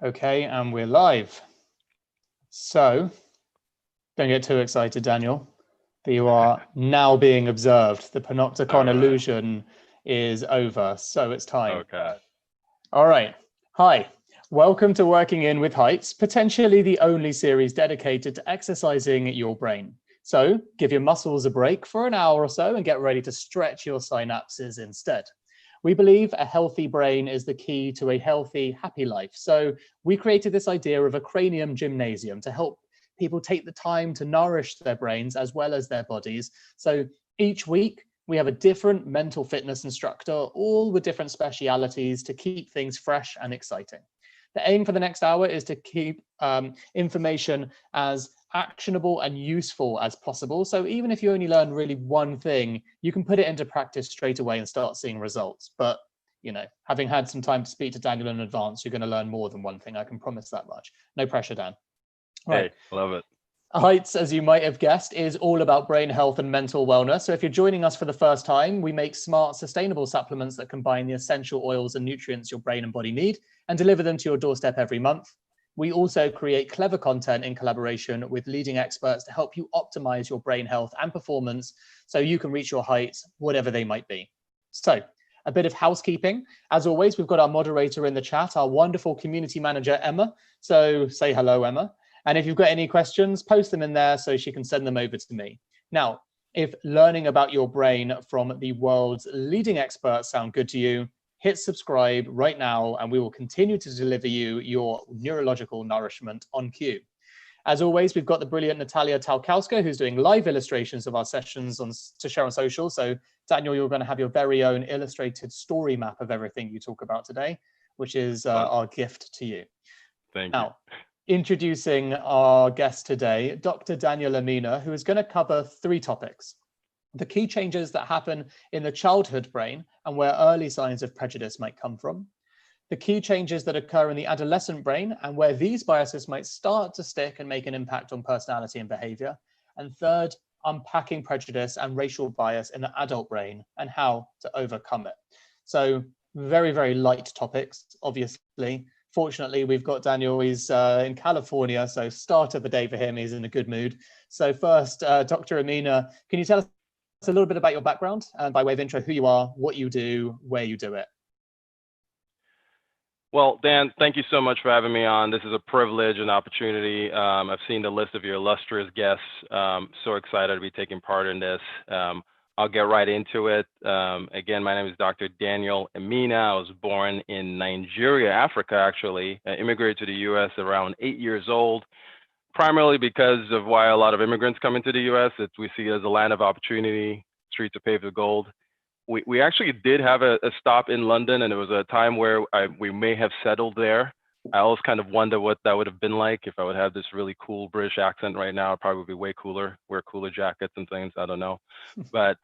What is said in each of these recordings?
Okay, and we're live. So, don't get too excited, Daniel, but you are now being observed. The panopticon illusion is over, so it's time. Okay. All right. Hi. Welcome to Working In with Heights, potentially the only series dedicated to exercising your brain. So, give your muscles a break for an hour or so and get ready to stretch your synapses instead. We believe a healthy brain is the key to a healthy, happy life. So we created this idea of a cranium gymnasium to help people take the time to nourish their brains as well as their bodies. So each week we have a different mental fitness instructor, all with different specialities to keep things fresh and exciting. The aim for the next hour is to keep information as actionable and useful as possible. So even if you only learn really one thing, you can put it into practice straight away and start seeing results. But, you know, having had some time to speak to Daniel in advance, you're going to learn more than one thing. I can promise that much. No pressure, Dan. Right. Hey, love it. Heights, as you might have guessed, is all about brain health and mental wellness. So if you're joining us for the first time, we make smart, sustainable supplements that combine the essential oils and nutrients your brain and body need and deliver them to your doorstep every month. We also create clever content in collaboration with leading experts to help you optimize your brain health and performance so you can reach your heights, whatever they might be. So, a bit of housekeeping. As always, we've got our moderator in the chat, our wonderful community manager, Emma. So say hello, Emma. And if you've got any questions, post them in there so she can send them over to me. Now, if learning about your brain from the world's leading experts sound good to you, hit subscribe right now and we will continue to deliver you your neurological nourishment on cue. As always, we've got the brilliant Natalia Talkowska, who's doing live illustrations of our sessions to share on social. So Daniel, you're going to have your very own illustrated story map of everything you talk about today, which is our gift to you. Thank you. Introducing our guest today, Dr. Daniel Emina, who is going to cover 3 topics. The key changes that happen in the childhood brain and where early signs of prejudice might come from. The key changes that occur in the adolescent brain and where these biases might start to stick and make an impact on personality and behavior. And third, unpacking prejudice and racial bias in the adult brain and how to overcome it. So very, very light topics, obviously. Fortunately, we've got Daniel, he's in California, so start of the day for him, he's in a good mood. So first, Dr. Emina, can you tell us a little bit about your background and by way of intro, who you are, what you do, where you do it? Well, Dan, thank you so much for having me on. This is a privilege and opportunity. I've seen the list of your illustrious guests. So excited to be taking part in this. I'll get right into it. Again, my name is Dr. Daniel Emina. I was born in Nigeria, Africa, actually. I immigrated to the US around 8 years old, primarily because of why a lot of immigrants come into the US. We see it as a land of opportunity, streets are paved with gold. We actually did have a stop in London, and it was a time where we may have settled there. I always kind of wonder what that would have been like if I would have this really cool British accent right now. It'd probably be way cooler, wear cooler jackets and things, I don't know. But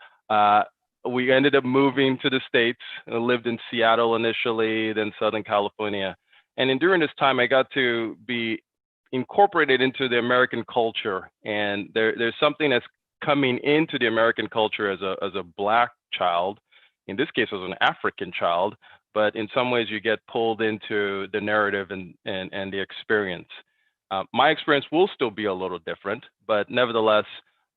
we ended up moving to the States. I lived in Seattle initially, then Southern California. And during this time, I got to be incorporated into the American culture. And there's something that's coming into the American culture as a Black child. In this case, it was an African child. But in some ways, you get pulled into the narrative and the experience. My experience will still be a little different, but nevertheless,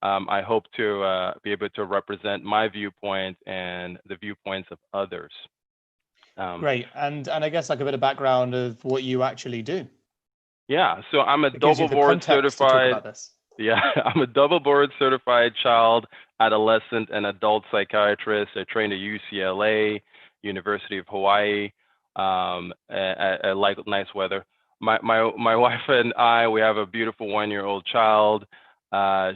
I hope to be able to represent my viewpoint and the viewpoints of others. Great, and I guess like a bit of background of what you actually do. Yeah, so I'm a double board certified. Yeah, I'm a double board certified child, adolescent, and adult psychiatrist. I trained at UCLA. University of Hawaii. I like nice weather. My wife and I, we have a beautiful 1-year-old child.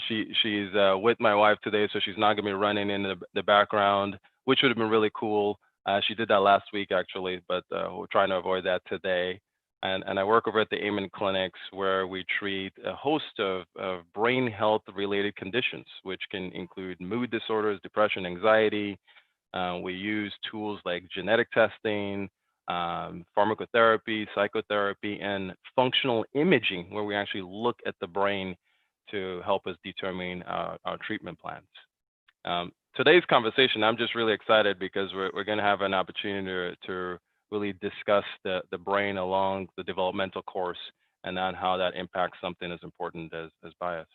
She's with my wife today, so she's not gonna be running in the background, which would have been really cool. She did that last week actually, but we're trying to avoid that today. And I work over at the Eminas clinics where we treat a host of brain health related conditions, which can include mood disorders, depression, anxiety. We use tools like genetic testing, pharmacotherapy, psychotherapy, and functional imaging, where we actually look at the brain to help us determine our treatment plans. Today's conversation, I'm just really excited because we're going to have an opportunity to really discuss the brain along the developmental course and then how that impacts something as important as bias.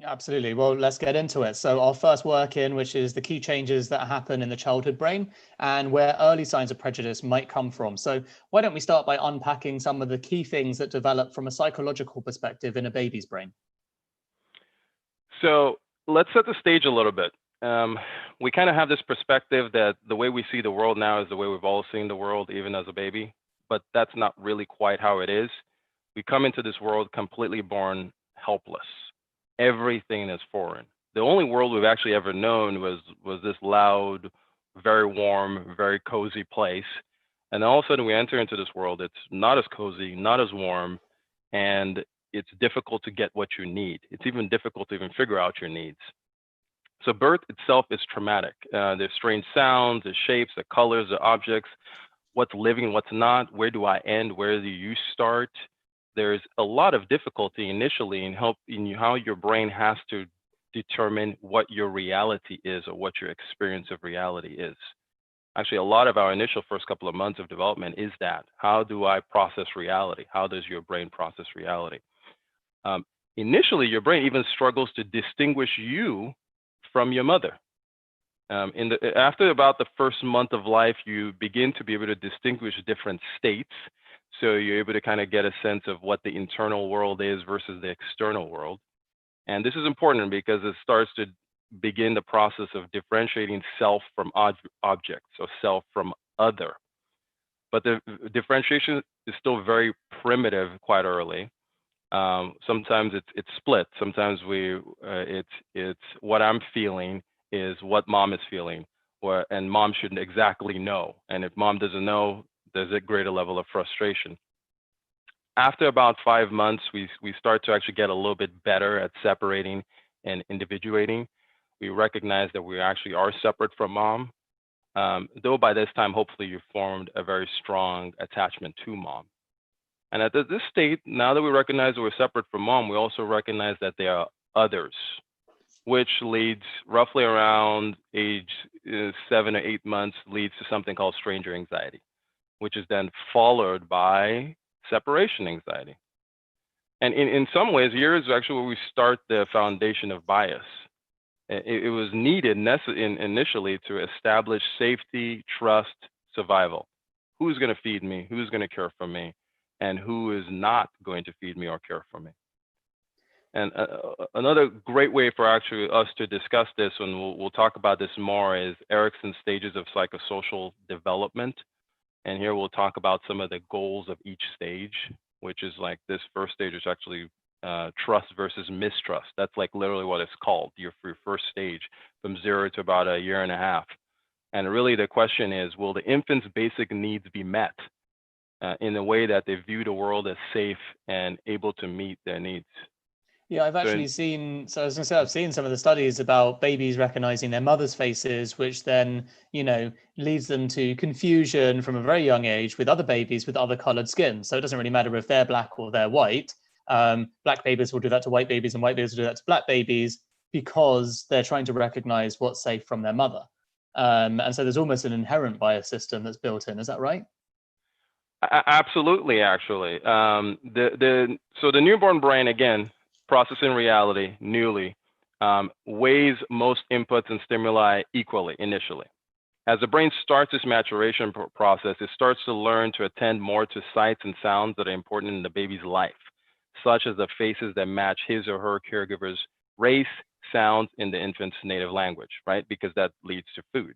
Absolutely. Well, let's get into it. So our first work in, which is the key changes that happen in the childhood brain and where early signs of prejudice might come from. So why don't we start by unpacking some of the key things that develop from a psychological perspective in a baby's brain? So let's set the stage a little bit. We kind of have this perspective that the way we see the world now is the way we've all seen the world, even as a baby, but that's not really quite how it is. We come into this world completely born helpless. Everything is foreign. The only world we've actually ever known was this loud, very warm, very cozy place. And then all of a sudden we enter into this world. It's not as cozy, not as warm, and it's difficult to get what you need. It's even difficult to even figure out your needs. So birth itself is traumatic. There's strange sounds, the shapes, the colors, the objects, what's living, what's not, where do I end, where do you start? There's a lot of difficulty initially in how your brain has to determine what your reality is or what your experience of reality is. Actually, a lot of our initial first couple of months of development is that. How do I process reality? How does your brain process reality? Initially, your brain even struggles to distinguish you from your mother. After about the first month of life, you begin to be able to distinguish different states. So you're able to kind of get a sense of what the internal world is versus the external world. And this is important because it starts to begin the process of differentiating self from object, so self from other. But the differentiation is still very primitive quite early. Sometimes it's split. Sometimes it's what I'm feeling is what mom is feeling, and mom shouldn't exactly know. And if mom doesn't know, there's a greater level of frustration. After about 5 months, we start to actually get a little bit better at separating and individuating. We recognize that we actually are separate from mom, though by this time, hopefully you've formed a very strong attachment to mom. And at this state, now that we recognize that we're separate from mom, we also recognize that there are others, which leads roughly around age 7 or 8 months, leads to something called stranger anxiety, which is then followed by separation anxiety. And in some ways, here is actually where we start the foundation of bias. It was needed initially to establish safety, trust, survival. Who's going to feed me? Who's going to care for me? And who is not going to feed me or care for me? And another great way for actually us to discuss this, and we'll talk about this more, is Erikson's stages of psychosocial development. And here we'll talk about some of the goals of each stage, which is like this first stage is actually trust versus mistrust. That's like literally what it's called, your first stage, from 0 to about a year and a half. And really the question is, will the infant's basic needs be met in the way that they view the world as safe and able to meet their needs? Yeah, I've actually seen, so I was going to say, I've seen some of the studies about babies recognizing their mother's faces, which then, leads them to confusion from a very young age with other babies with other colored skin. So it doesn't really matter if they're black or they're white. Black babies will do that to white babies and white babies will do that to black babies because they're trying to recognize what's safe from their mother. And so there's almost an inherent bias system that's built in. Is that right? Absolutely, actually. So the newborn brain, again, processing reality newly, weighs most inputs and stimuli equally initially. As the brain starts its maturation process, it starts to learn to attend more to sights and sounds that are important in the baby's life, such as the faces that match his or her caregiver's race, sounds in the infant's native language, right? Because that leads to food.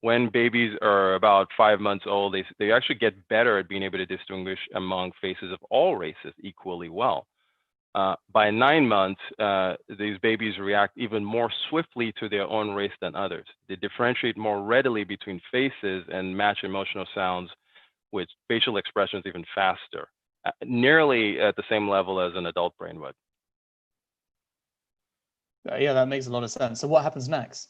When babies are about 5 months old, they actually get better at being able to distinguish among faces of all races equally well. By 9 months, these babies react even more swiftly to their own race than others. They differentiate more readily between faces and match emotional sounds with facial expressions even faster, nearly at the same level as an adult brain would. Yeah, that makes a lot of sense. So what happens next?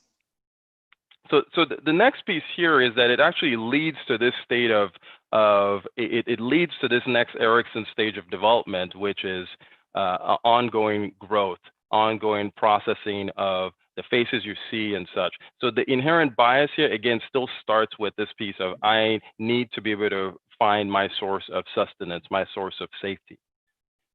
So the next piece here is that it actually leads to this state it leads to this next Erikson stage of development, which is ongoing growth, ongoing processing of the faces you see and such. So the inherent bias here, again, still starts with this piece of I need to be able to find my source of sustenance, my source of safety.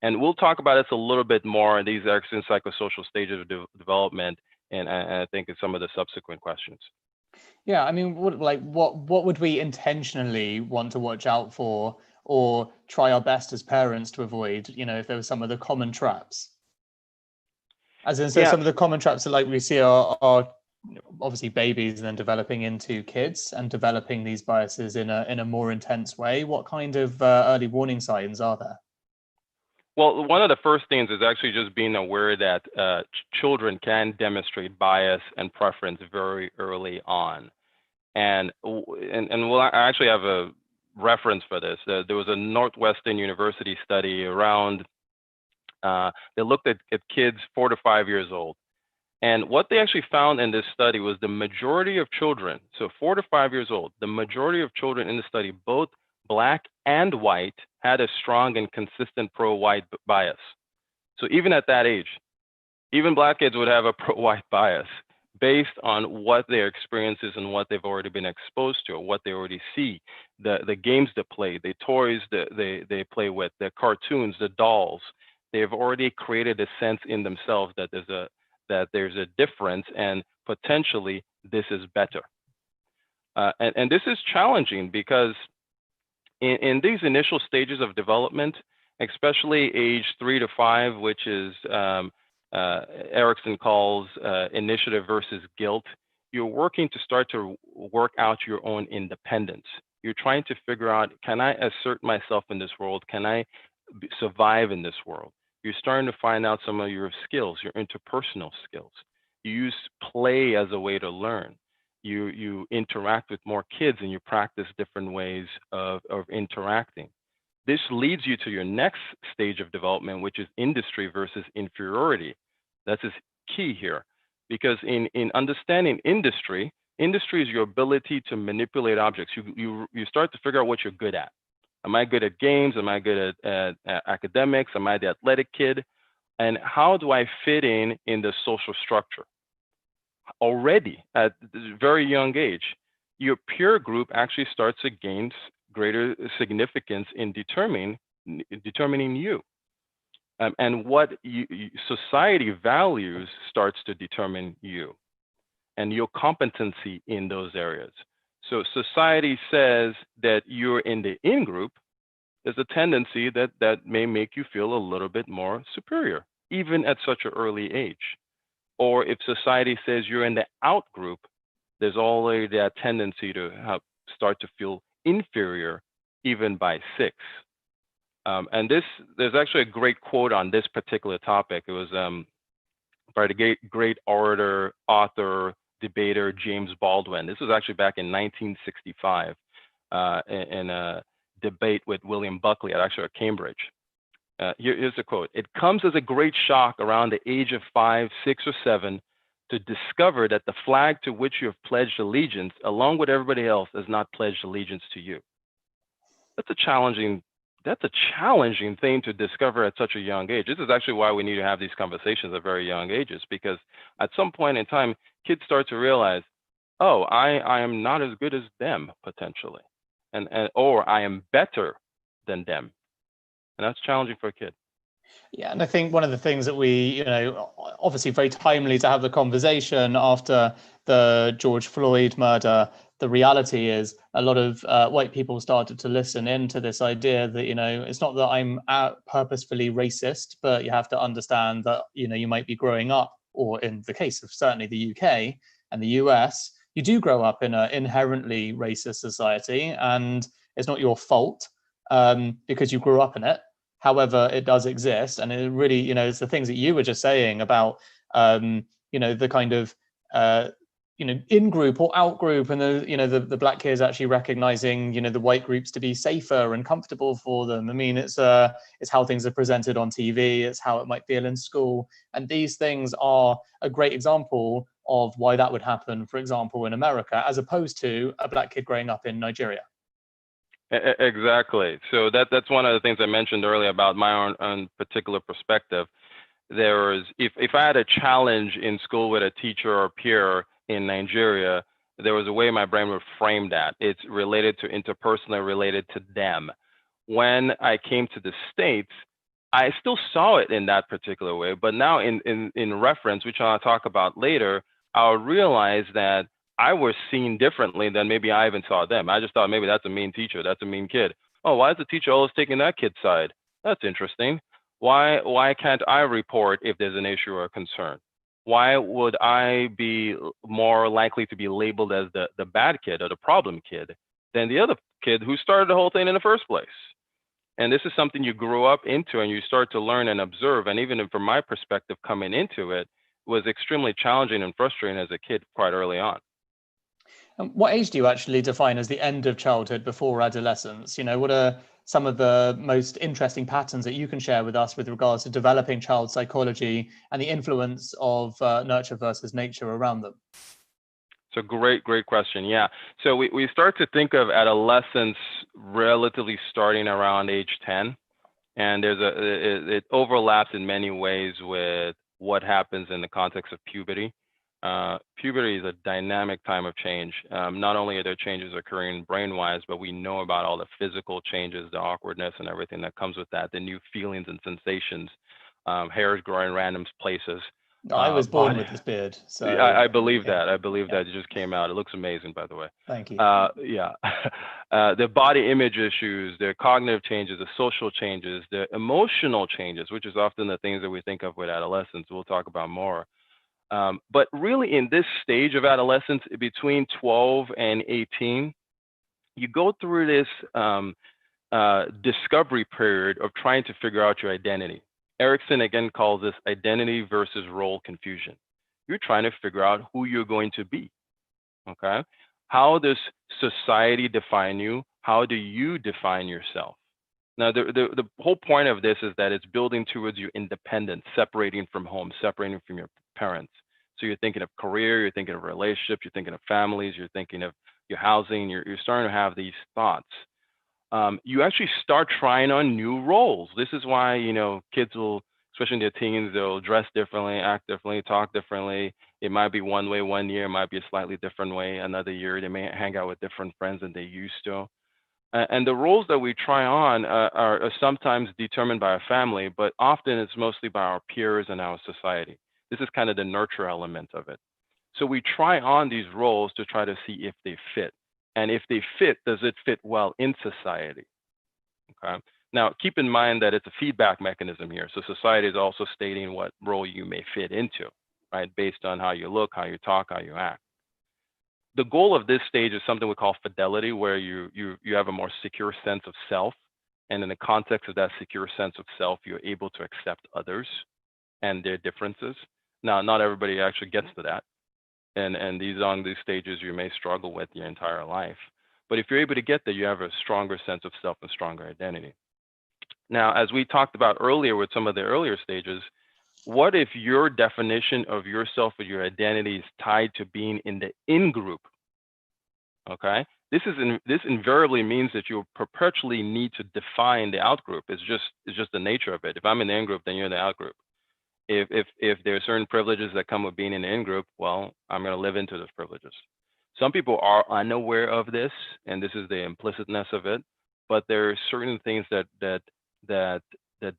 And we'll talk about this a little bit more in these excellent psychosocial stages of development, and I think in some of the subsequent questions. Yeah, I mean, what would we intentionally want to watch out for or try our best as parents to avoid, if there were some of the common traps? As in, so Yeah. some of the common traps that like we see are obviously babies and then developing into kids and developing these biases in a more intense way. What kind of early warning signs are there? Well, one of the first things is actually just being aware that children can demonstrate bias and preference very early on. And we'll I actually have a reference for this. There was a Northwestern University study around, they looked at kids 4 to 5 years old. And what they actually found in this study was the majority of children, so 4 to 5 years old, the majority of children in the study, both Black and white, had a strong and consistent pro-white bias. So even at that age, even Black kids would have a pro-white bias based on what their experiences and what they've already been exposed to, or what they already see, the games they play, the toys that they play with, the cartoons, the dolls. They've already created a sense in themselves that there's a difference, and potentially this is better. And this is challenging because in these initial stages of development, especially age 3 to 5, which is Erickson calls initiative versus guilt, you're working to start to work out your own independence. You're trying to figure out, can I assert myself in this world? Can I survive in this world? You're starting to find out some of your skills, your interpersonal skills. You use play as a way to learn. You interact with more kids and you practice different ways of interacting. This leads you to your next stage of development, which is industry versus inferiority. That's key here, because in understanding industry is your ability to manipulate objects. You start to figure out what you're good at. Am I good at games? Am I good at academics? Am I the athletic kid? And how do I fit in the social structure? Already at a very young age, your peer group actually starts to gain greater significance in determining you. And what society values starts to determine you and your competency in those areas. So society says that you're in the in group. There's a tendency that may make you feel a little bit more superior, even at such an early age. Or if society says you're in the out group, there's already that tendency to start to feel inferior, even by 6. And there's actually a great quote on this particular topic. It was by the great orator, author, debater, James Baldwin. This was actually back in 1965 in a debate with William Buckley at Cambridge. Here's a quote. "It comes as a great shock around the age of 5, 6, or 7 to discover that the flag to which you have pledged allegiance, along with everybody else, has not pledged allegiance to you." That's a challenging thing to discover at such a young age. This is actually why we need to have these conversations at very young ages, because at some point in time, kids start to realize, oh, I am not as good as them potentially, or I am better than them. And that's challenging for a kid. Yeah, and I think one of the things that we, obviously very timely to have the conversation after the George Floyd murder, the reality is a lot of white people started to listen into this idea that, it's not that I'm purposefully racist, but you have to understand that, you might be growing up, or in the case of certainly the UK and the US, you do grow up in an inherently racist society, and it's not your fault because you grew up in it. However, it does exist, and it really, it's the things that you were just saying about, the kind of, in group or out group, and the Black kids actually recognizing, the white groups to be safer and comfortable for them. I mean, it's how things are presented on TV. It's how it might feel in school, and these things are a great example of why that would happen, for example, in America, as opposed to a Black kid growing up in Nigeria. Exactly. So that's one of the things I mentioned earlier about my own particular perspective. There was, if I had a challenge in school with a teacher or peer in Nigeria, there was a way my brain would frame that. It's related to interpersonal, related to them. When I came to the States, I still saw it in that particular way, but now in reference, which I'll talk about later, I'll realize that I was seen differently than maybe I even saw them. I just thought maybe that's a mean teacher, that's a mean kid. Oh, why is the teacher always taking that kid's side? That's interesting. Why can't I report if there's an issue or a concern? Why would I be more likely to be labeled as the bad kid or the problem kid than the other kid who started the whole thing in the first place? And this is something you grew up into and you start to learn and observe. And even from my perspective, coming into it was extremely challenging and frustrating as a kid quite early on. What age do you actually define as the end of childhood before adolescence? You know, what are some of the most interesting patterns that you can share with us with regards to developing child psychology and the influence of nurture versus nature around them? It's a great question. Yeah. So we start to think of adolescence relatively starting around age 10. And it overlaps in many ways with what happens in the context of puberty. Puberty is a dynamic time of change. Not only are there changes occurring brain-wise, but we know about all the physical changes, the awkwardness and everything that comes with that, the new feelings and sensations, hairs growing random places. I was born with this beard, so I believe that. I believe that it just came out. It looks amazing, by the way. Thank you. Yeah. The body image issues, the cognitive changes, the social changes, the emotional changes, which is often the things that we think of with adolescence. We'll talk about more. But really in this stage of adolescence, between 12 and 18, you go through this discovery period of trying to figure out your identity. Erickson again calls this identity versus role confusion. You're trying to figure out who you're going to be, okay? How does society define you? How do you define yourself? Now, the whole point of this is that it's building towards your independence, separating from home, separating from your parents. So you're thinking of career, you're thinking of relationships, you're thinking of families, you're thinking of your housing, you're starting to have these thoughts. You actually start trying on new roles. This is why, you know, kids will, especially in their teens, they'll dress differently, act differently, talk differently. It might be one way one year, it might be a slightly different way another year. They may hang out with different friends than they used to. And the roles that we try on are sometimes determined by our family, but often it's mostly by our peers and our society. This is kind of the nurture element of it. So we try on these roles to try to see if they fit. And if they fit, does it fit well in society? Okay. Now, keep in mind that it's a feedback mechanism here. So society is also stating what role you may fit into, right? Based on how you look, how you talk, how you act. The goal of this stage is something we call fidelity, where you have a more secure sense of self. And in the context of that secure sense of self, you're able to accept others and their differences. Now, not everybody actually gets to that. And on these stages you may struggle with your entire life. But if you're able to get there, you have a stronger sense of self and stronger identity. Now, as we talked about earlier with some of the earlier stages, what if your definition of yourself or your identity is tied to being in the in-group? Okay, this invariably means that you perpetually need to define the out-group. It's just the nature of it. If I'm in the in-group, then you're in the out-group. If there are certain privileges that come with being in the in-group, well, I'm going to live into those privileges. Some people are unaware of this, and this is the implicitness of it. But there are certain things that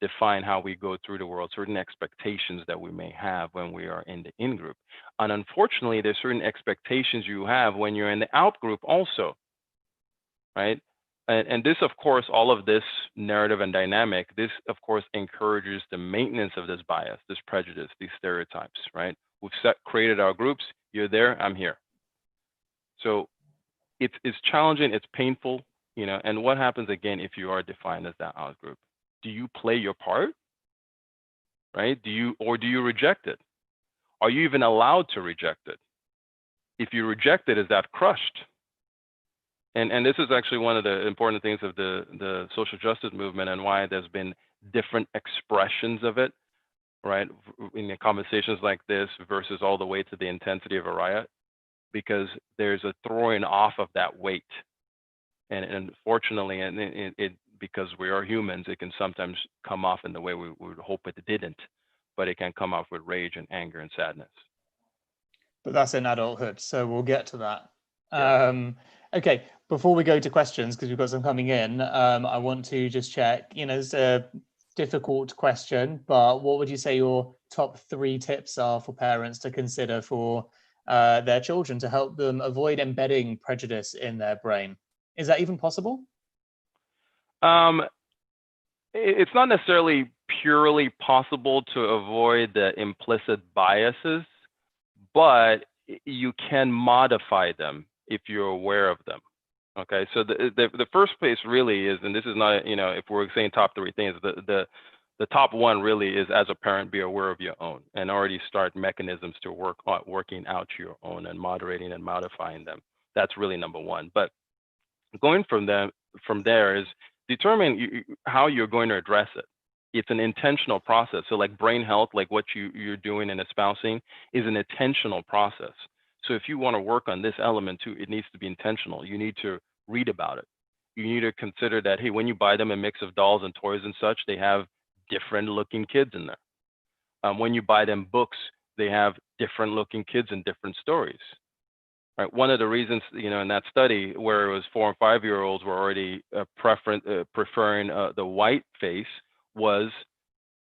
define how we go through the world, certain expectations that we may have when we are in the in-group. And unfortunately, there's certain expectations you have when you're in the out-group also, right? And this, of course, all of this narrative and dynamic, this, of course, encourages the maintenance of this bias, this prejudice, these stereotypes, right? We've created our groups. You're there, I'm here. So it's challenging, it's painful, you know, and what happens again if you are defined as that out group? Do you play your part, right? Do you reject it? Are you even allowed to reject it? If you reject it, is that crushed? And this is actually one of the important things of the social justice movement and why there's been different expressions of it, right? In the conversations like this versus all the way to the intensity of a riot, because there's a throwing off of that weight. And unfortunately, because we are humans, it can sometimes come off in the way we would hope it didn't, but it can come off with rage and anger and sadness. But that's in adulthood, so we'll get to that. Okay, before we go to questions, because we've got some coming in, I want to just check, it's a difficult question, but what would you say your top 3 tips are for parents to consider for their children to help them avoid embedding prejudice in their brain? Is that even possible? It's not necessarily purely possible to avoid the implicit biases, but you can modify them if you're aware of them. Okay, so the first place really is, and this is not, if we're saying top 3 things, the top one really is, as a parent, be aware of your own and already start mechanisms to working out your own and moderating and modifying them. That's really number 1. But going from there is determine how you're going to address it. It's an intentional process. So like brain health, like what you're doing and espousing, is an intentional process. So if you want to work on this element too, it needs to be intentional. You need to read about it. You need to consider that, hey, when you buy them a mix of dolls and toys and such, they have different looking kids in there. When you buy them books, they have different looking kids and different stories. Right. One of the reasons, in that study where it was 4 and 5-year-olds were already preferring the white face was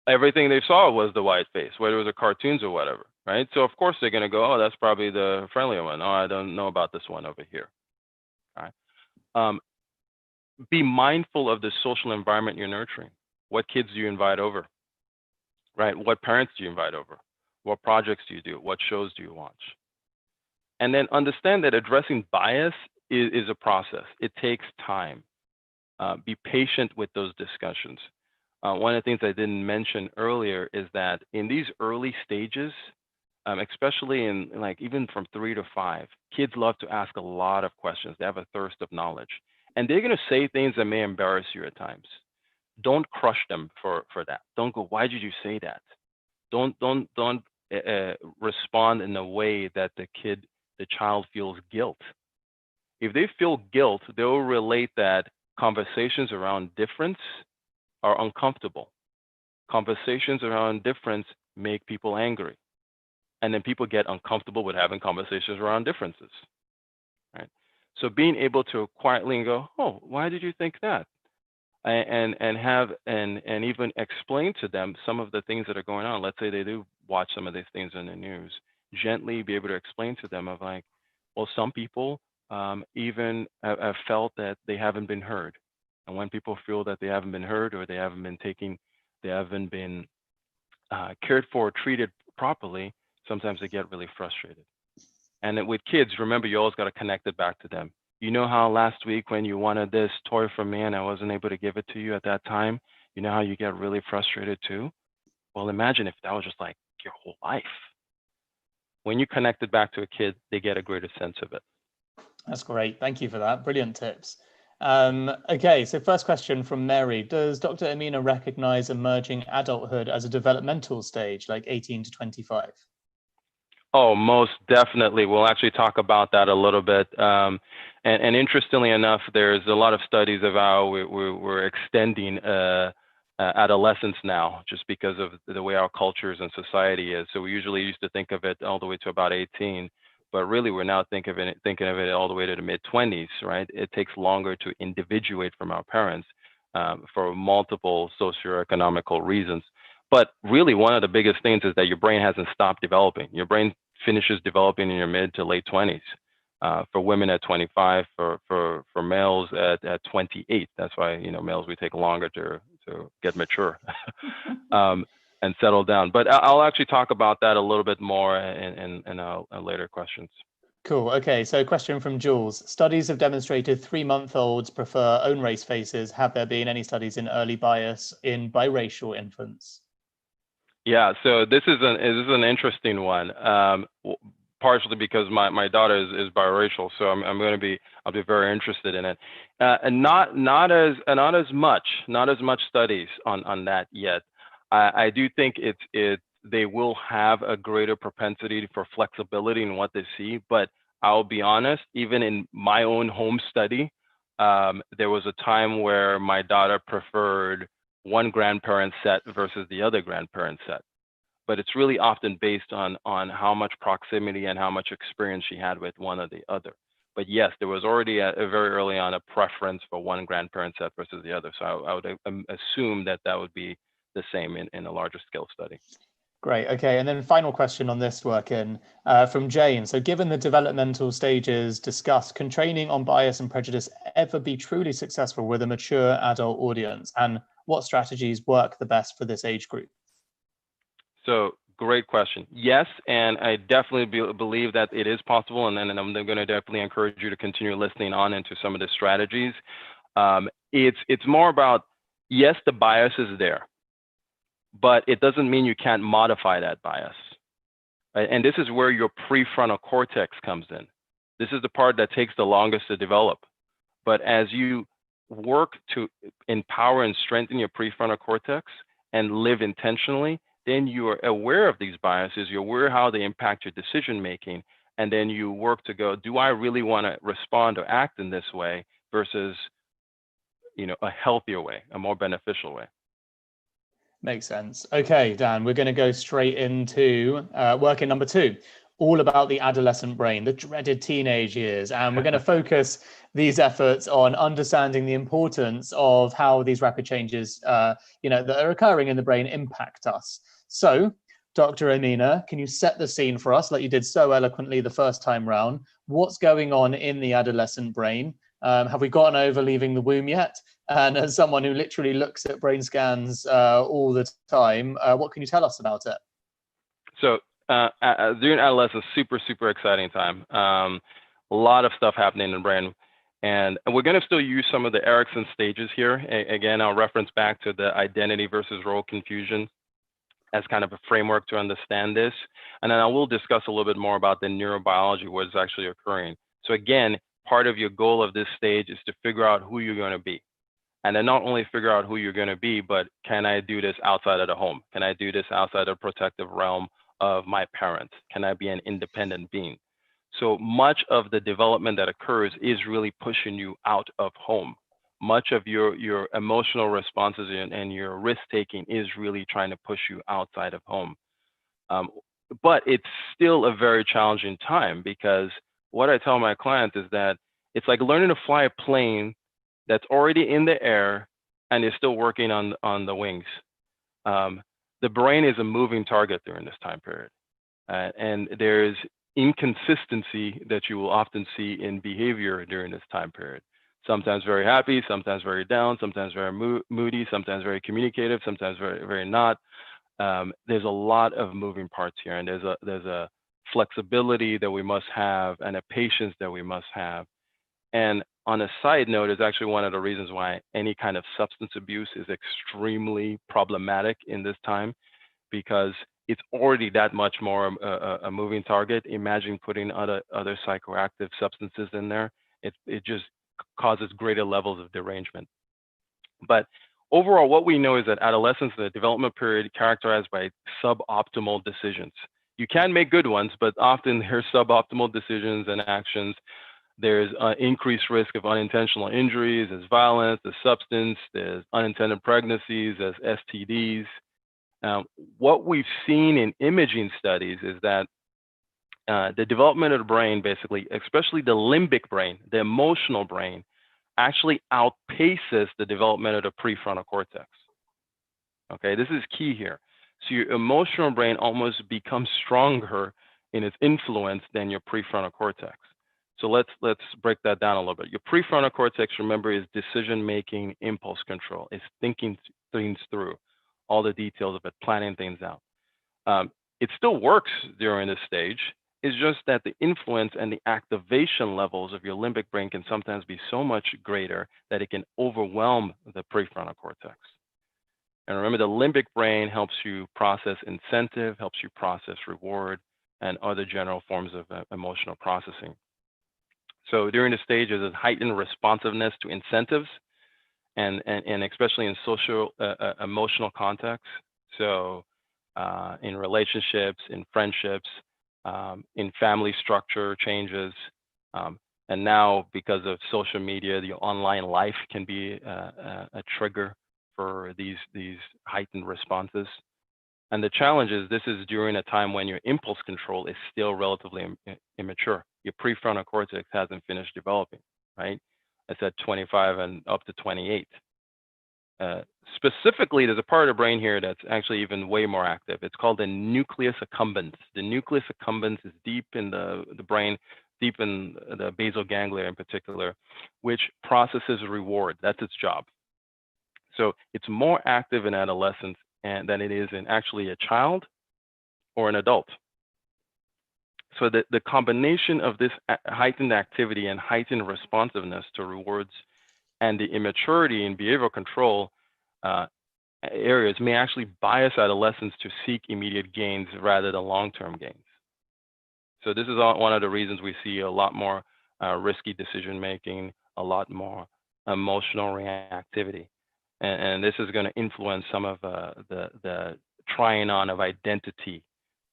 everything they saw was the white face, whether it was the cartoons or whatever. Right. So of course they're going to go, oh, that's probably the friendlier one. Oh, I don't know about this one over here. All right. Be mindful of the social environment you're nurturing. What kids do you invite over? Right. What parents do you invite over? What projects do you do? What shows do you watch? And then understand that addressing bias is a process. It takes time. Be patient with those discussions. One of the things I didn't mention earlier is that in these early stages, especially in even from 3 to 5, kids love to ask a lot of questions. They have a thirst of knowledge. And they're going to say things that may embarrass you at times. Don't crush them for that. Don't go, why did you say that? Don't respond in a way that the child feels guilt. If they feel guilt, they'll relate that conversations around difference are uncomfortable. Conversations around difference make people angry. And then people get uncomfortable with having conversations around differences. Right? So being able to quietly go, oh, why did you think that? And even explain to them some of the things that are going on. Let's say they do watch some of these things in the news. Gently be able to explain to them of well, some people even have felt that they haven't been heard. And when people feel that they haven't been heard or they haven't been cared for or treated properly, sometimes they get really frustrated. And then with kids, remember, you always got to connect it back to them. You know how last week when you wanted this toy from me and I wasn't able to give it to you at that time, you know how you get really frustrated too? Well, imagine if that was just like your whole life. When you connect it back to a kid, they get a greater sense of it. That's great. Thank you for that. Brilliant tips. Okay, so first question from Mary. Does Dr. Emina recognize emerging adulthood as a developmental stage, like 18 to 25? Oh, most definitely. We'll actually talk about that a little bit. And interestingly enough, there's a lot of studies of how we're extending adolescence now, just because of the way our cultures and society is. So we usually used to think of it all the way to about 18, but really we're now thinking of it all the way to the mid-20s, right? It takes longer to individuate from our parents for multiple socioeconomical reasons. But really, one of the biggest things is that your brain hasn't stopped developing. Your brain finishes developing in your mid to late 20s. For women at 25, for males at 28. That's why males, we take longer to get mature and settle down. But I'll actually talk about that a little bit more in later questions. Cool. Okay, so question from Jules. Studies have demonstrated 3-month-olds prefer own race faces. Have there been any studies in early bias in biracial infants? Yeah, so this is an interesting one. Partially because my daughter is biracial, so I'll be very interested in it. And not as much studies on that yet. I do think they will have a greater propensity for flexibility in what they see. But I'll be honest, even in my own home study, there was a time where my daughter preferred one grandparent set versus the other grandparent set. But it's really often based on how much proximity and how much experience she had with one or the other. But yes, there was already a very early on a preference for one grandparent set versus the other. So I would assume that that would be the same in a larger scale study. Great. Okay. And then final question on this working from Jane. So given the developmental stages discussed, can training on bias and prejudice ever be truly successful with a mature adult audience? And what strategies work the best for this age group? So great question. Yes, and I definitely believe that it is possible. And then I'm going to definitely encourage you to continue listening on into some of the strategies. It's more about, yes, the bias is there, but it doesn't mean you can't modify that bias. Right? And this is where your prefrontal cortex comes in. This is the part that takes the longest to develop. But as you work to empower and strengthen your prefrontal cortex and live intentionally, then you are aware of these biases, you're aware how they impact your decision making, and then you work to go, do I really want to respond or act in this way versus, a healthier way, a more beneficial way? Makes sense. Okay, Dan, we're going to go straight into working number 2, all about the adolescent brain, the dreaded teenage years. And we're going to focus these efforts on understanding the importance of how these rapid changes, that are occurring in the brain impact us. So, Dr. Emina, can you set the scene for us like you did so eloquently the first time round? What's going on in the adolescent brain? Have we gotten over leaving the womb yet? And as someone who literally looks at brain scans all the time, what can you tell us about it? So during adolescence, super exciting time. A lot of stuff happening in the brain. And we're going to still use some of the Erickson stages here. Again, I'll reference back to the identity versus role confusion as kind of a framework to understand this. And then I will discuss a little bit more about the neurobiology, what is actually occurring. So again, part of your goal of this stage is to figure out who you're going to be. And then not only figure out who you're going to be, but can I do this outside of the home? Can I do this outside of the protective realm of my parents? Can I be an independent being? So much of the development that occurs is really pushing you out of home. Much of your emotional responses and your risk taking is really trying to push you outside of home. But it's still a very challenging time, because what I tell my clients is that it's like learning to fly a plane that's already in the air and is still working on the wings. The brain is a moving target during this time period. And there's inconsistency that you will often see in behavior during this time period. Sometimes very happy, sometimes very down, sometimes very moody, sometimes very communicative, sometimes very not. There's a lot of moving parts here, and there's a flexibility that we must have and a patience that we must have. And on a side note, is actually one of the reasons why any kind of substance abuse is extremely problematic in this time, because it's already that much more a moving target. Imagine putting other psychoactive substances in there. It just causes greater levels of derangement. But overall, what we know is that adolescence is a development period characterized by suboptimal decisions. You can make good ones, but often there's suboptimal decisions and actions. There's increased risk of unintentional injuries, there's violence, there's substance, there's unintended pregnancies, there's STDs. What we've seen in imaging studies is that the development of the brain, basically, especially the limbic brain, the emotional brain, actually outpaces the development of the prefrontal cortex. Okay, this is key here. So your emotional brain almost becomes stronger in its influence than your prefrontal cortex. So let's break that down a little bit. Your prefrontal cortex, remember, is decision-making, impulse control. It's thinking things through, all the details of it, planning things out. It still works during this stage. It's just that the influence and the activation levels of your limbic brain can sometimes be so much greater that it can overwhelm the prefrontal cortex. And remember, the limbic brain helps you process incentive, helps you process reward, and other general forms of emotional processing. So during the stage, there's a heightened responsiveness to incentives, and especially in social emotional contexts. So in relationships, in friendships, in family structure changes, and now because of social media, the online life can be a trigger for these heightened responses. And the challenge is this is during a time when your impulse control is still relatively immature. your prefrontal cortex hasn't finished developing, right? I said 25 and up to 28. Specifically, there's a part of the brain here that's actually even way more active. It's called the nucleus accumbens. The nucleus accumbens is deep in the brain, deep in the basal ganglia in particular, which processes reward. That's its job. So it's more active in adolescence than it is in actually a child or an adult. So the combination of this heightened activity and heightened responsiveness to rewards and the immaturity in behavioral control areas may actually bias adolescents to seek immediate gains rather than long-term gains. So this is one of the reasons we see a lot more risky decision-making, a lot more emotional reactivity. And this is going to influence some of the trying on of identity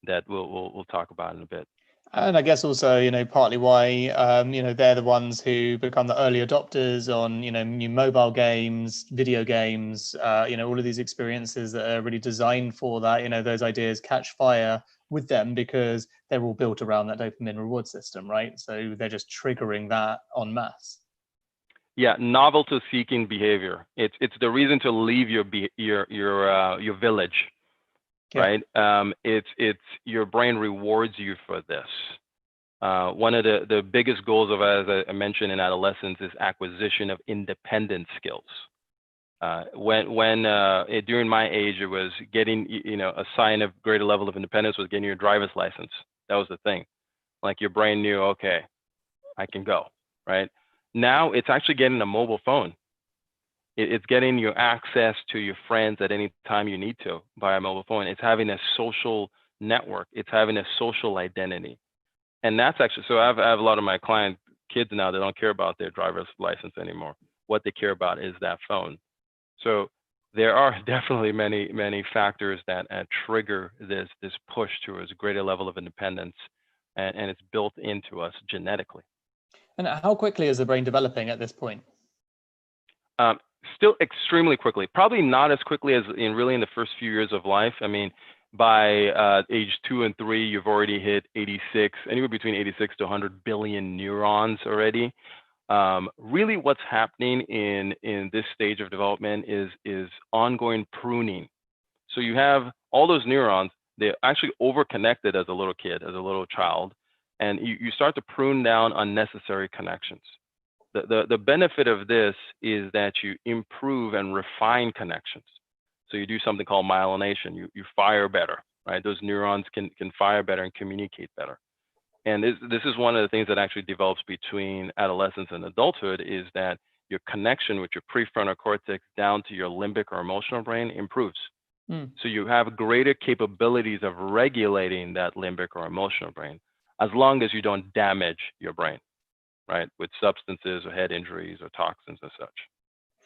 that we'll talk about in a bit. And I guess also, partly why, they're the ones who become the early adopters on, new mobile games, video games, all of these experiences that are really designed for that, those ideas catch fire with them because they're all built around that dopamine reward system, right? So they're just triggering that en masse. Yeah, novelty-seeking behavior. It's the reason to leave your village. Yeah. Right? It's your brain rewards you for this. One of the biggest goals of, as I mentioned, in adolescence is acquisition of independent skills. During my age, it was getting, a sign of greater level of independence was getting your driver's license. That was the thing. Like your brain knew, okay, I can go, right? Now it's actually getting a mobile phone. It's getting your access to your friends at any time you need to via mobile phone. It's having a social network. It's having a social identity. And that's actually, so I have a lot of my client kids now that don't care about their driver's license anymore. What they care about is that phone. So there are definitely many factors that trigger this push towards a greater level of independence, and it's built into us genetically. And how quickly is the brain developing at this point? Still extremely quickly, probably not as quickly as in the first few years of life. I mean, by age 2 and 3, you've already hit 86, anywhere between 86 to 100 billion neurons already. Really what's happening in this stage of development is ongoing pruning. So you have all those neurons, they're actually over-connected as a little kid, as a little child, and you start to prune down unnecessary connections. The benefit of this is that you improve and refine connections. So you do something called myelination. You fire better, right? Those neurons can fire better and communicate better. And this is one of the things that actually develops between adolescence and adulthood, is that your connection with your prefrontal cortex down to your limbic or emotional brain improves. So you have greater capabilities of regulating that limbic or emotional brain, as long as you don't damage your brain, right, with substances or head injuries or toxins and such.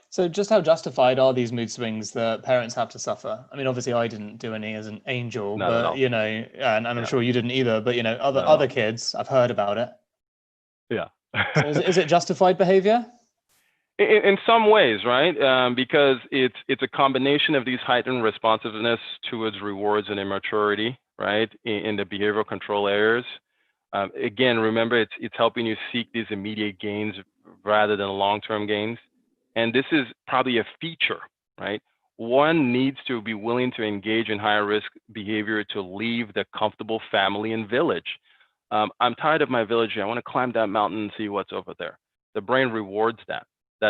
So just how justified are these mood swings that parents have to suffer? I mean, obviously I didn't do any as an angel, but, and I'm sure you didn't either, but, other kids, I've heard about it. Yeah. So is it justified behavior? In some ways, right? Because it's a combination of these heightened responsiveness towards rewards and immaturity, right, in the behavioral control areas. Again, remember, it's helping you seek these immediate gains rather than long-term gains. And this is probably a feature, right? One needs to be willing to engage in higher risk behavior to leave the comfortable family and village. I'm tired of my village. I want to climb that mountain and see what's over there. The brain rewards that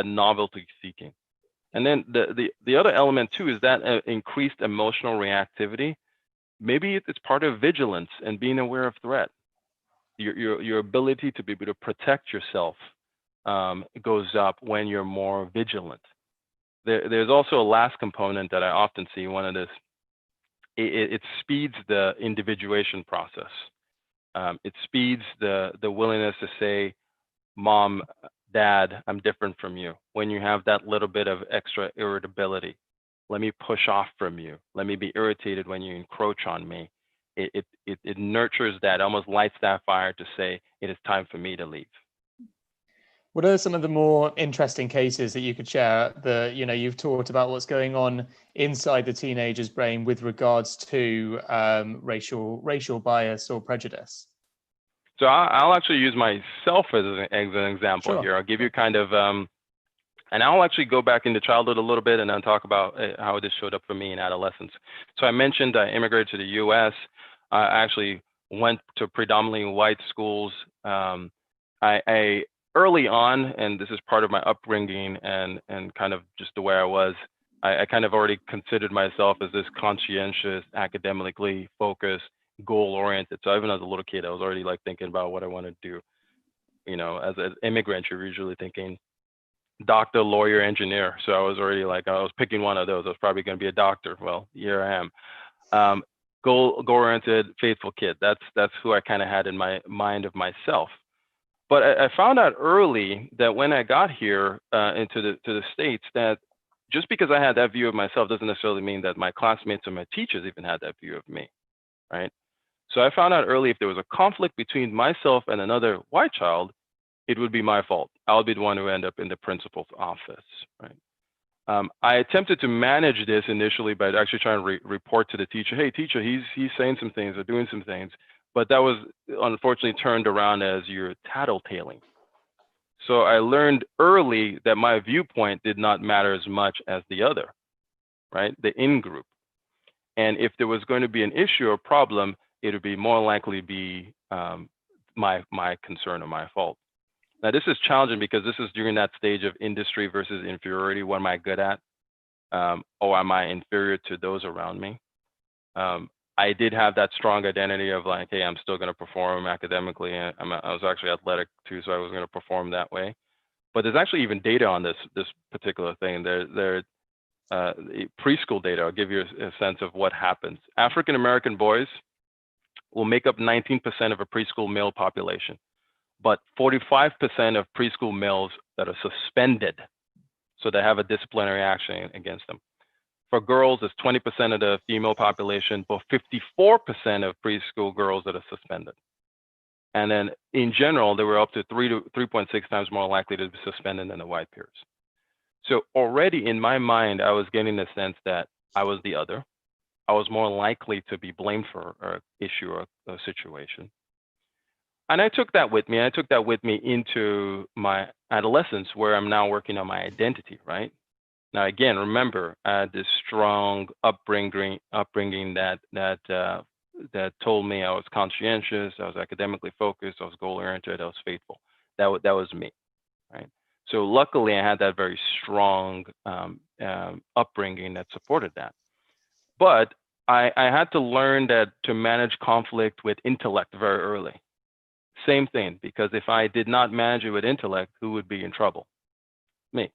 novelty seeking. And then the other element too is that increased emotional reactivity. Maybe it's part of vigilance and being aware of threat. Your ability to be able to protect yourself goes up when you're more vigilant. There's also a last component that I often see. One of this, it speeds the individuation process. It speeds the willingness to say, Mom, Dad, I'm different from you. When you have that little bit of extra irritability, let me push off from you. Let me be irritated when you encroach on me. It nurtures that, almost lights that fire to say, it is time for me to leave. What are some of the more interesting cases that you could share? You've talked about what's going on inside the teenager's brain with regards to racial bias or prejudice. So I'll actually use myself as an example Sure. here. I'll give you kind of, and I'll actually go back into childhood a little bit and then talk about how this showed up for me in adolescence. So I mentioned I immigrated to the U.S. I actually went to predominantly white schools. I early on, and this is part of my upbringing and kind of just the way I was, I kind of already considered myself as this conscientious, academically focused, goal-oriented. So even as a little kid, I was already like thinking about what I want to do. You know, as an immigrant, you're usually thinking doctor, lawyer, engineer. So I was already like, I was picking one of those. I was probably going to be a doctor. Well, here I am. Goal-oriented, faithful kid. That's who I kind of had in my mind of myself. But I found out early that when I got here into the States, that just because I had that view of myself doesn't necessarily mean that my classmates or my teachers even had that view of me, right? So I found out early if there was a conflict between myself and another white child, it would be my fault. I'll be the one who end up in the principal's office, right? I attempted to manage this initially by actually trying to report to the teacher, hey, teacher, he's saying some things or doing some things, but that was unfortunately turned around as you're tattletaling. So I learned early that my viewpoint did not matter as much as the other, right? The in-group. And if there was going to be an issue or problem, it would be more likely be my concern or my fault. Now, this is challenging because this is during that stage of industry versus inferiority. What am I good at? Or am I inferior to those around me? I did have that strong identity of like, hey, I'm still going to perform academically. I was actually athletic too, so I was going to perform that way. But there's actually even data on this particular thing. There preschool data. I'll give you a sense of what happens. African American boys will make up 19% of a preschool male population, but 45% of preschool males that are suspended, so they have a disciplinary action against them. For girls, it's 20% of the female population, but 54% of preschool girls that are suspended. And then in general, they were up to 3.6 times more likely to be suspended than the white peers. So already in my mind, I was getting the sense that I was the other. I was more likely to be blamed for an issue or a situation. And I took that with me. I took that with me into my adolescence, where I'm now working on my identity, right? Now, again, remember, I had this strong upbringing that told me I was conscientious, I was academically focused, I was goal-oriented, I was faithful. That was me, right? So luckily, I had that very strong upbringing that supported that. But I had to learn that to manage conflict with intellect very early. Same thing, because if I did not manage it with intellect, who would be in trouble? Me.